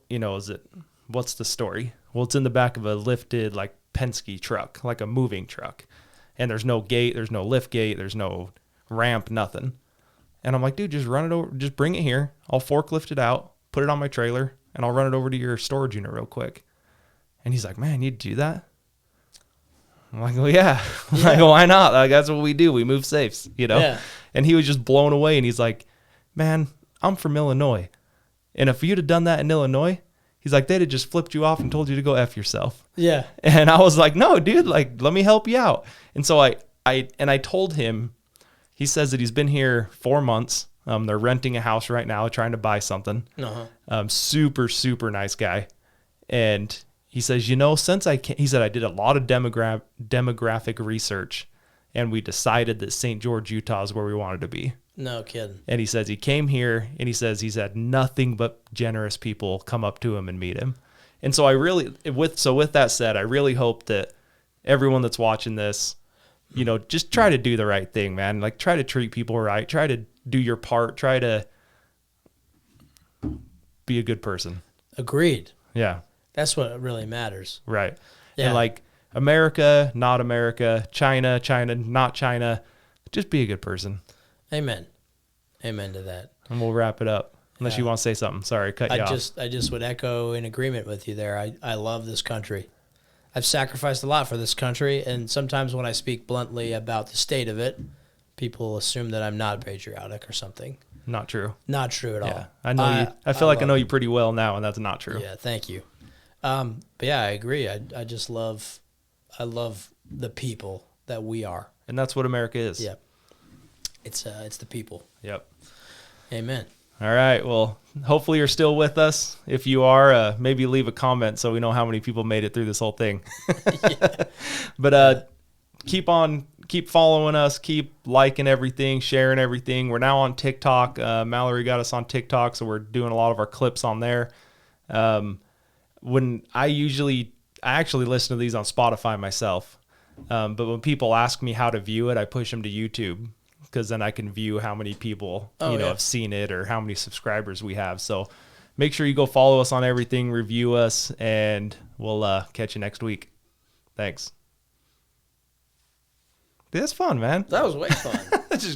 what's the story? Well, it's in the back of a lifted like Penske truck, like a moving truck. And there's no gate, there's no lift gate, there's no ramp, nothing. And I'm like, dude, just run it over, just bring it here. I'll forklift it out, put it on my trailer, and I'll run it over to your storage unit real quick. And he's like, man, you'd do that? I'm like, well, yeah. I'm like, why not? Like, that's what we do. We move safes, Yeah. And he was just blown away. And he's like, man, I'm from Illinois. And if you'd have done that in Illinois, he's like, they'd have just flipped you off and told you to go F yourself. Yeah. And I was like, no, dude, like, let me help you out. And so I told him, he says that he's been here 4 months. They're renting a house right now, trying to buy something. Uh-huh. Super, super nice guy. And he says, since he said, I did a lot of demographic research, and we decided that St. George, Utah is where we wanted to be. No kidding. And he says he came here, and he says he's had nothing but generous people come up to him and meet him. And so with that said, I really hope that everyone that's watching this, just try to do the right thing, man. Like, try to treat people right. Try to do your part. Try to be a good person. Agreed. Yeah. That's what really matters. Right. Yeah. And like America, not America, China, not China, just be a good person. Amen. Amen to that. And we'll wrap it up. Unless you want to say something. Sorry, cut you off. I just would echo in agreement with you there. I love this country. I've sacrificed a lot for this country, and sometimes when I speak bluntly about the state of it, people assume that I'm not patriotic or something. Not true. Not true at all. I know you. I feel like I know you pretty well now, and that's not true. Yeah, thank you. But yeah, I agree. I love the people that we are. And that's what America is. Yep. It's the people. Yep. Amen. All right. Well, hopefully you're still with us. If you are, maybe leave a comment so we know how many people made it through this whole thing. But keep following us, keep liking everything, sharing everything. We're now on TikTok. Mallory got us on TikTok, so we're doing a lot of our clips on there. When I actually listen to these on Spotify myself. But when people ask me how to view it, I push them to YouTube, because then I can view how many people have seen it or how many subscribers we have. So make sure you go follow us on everything, review us, and we'll catch you next week. Thanks. That's fun, man. That was way fun. Just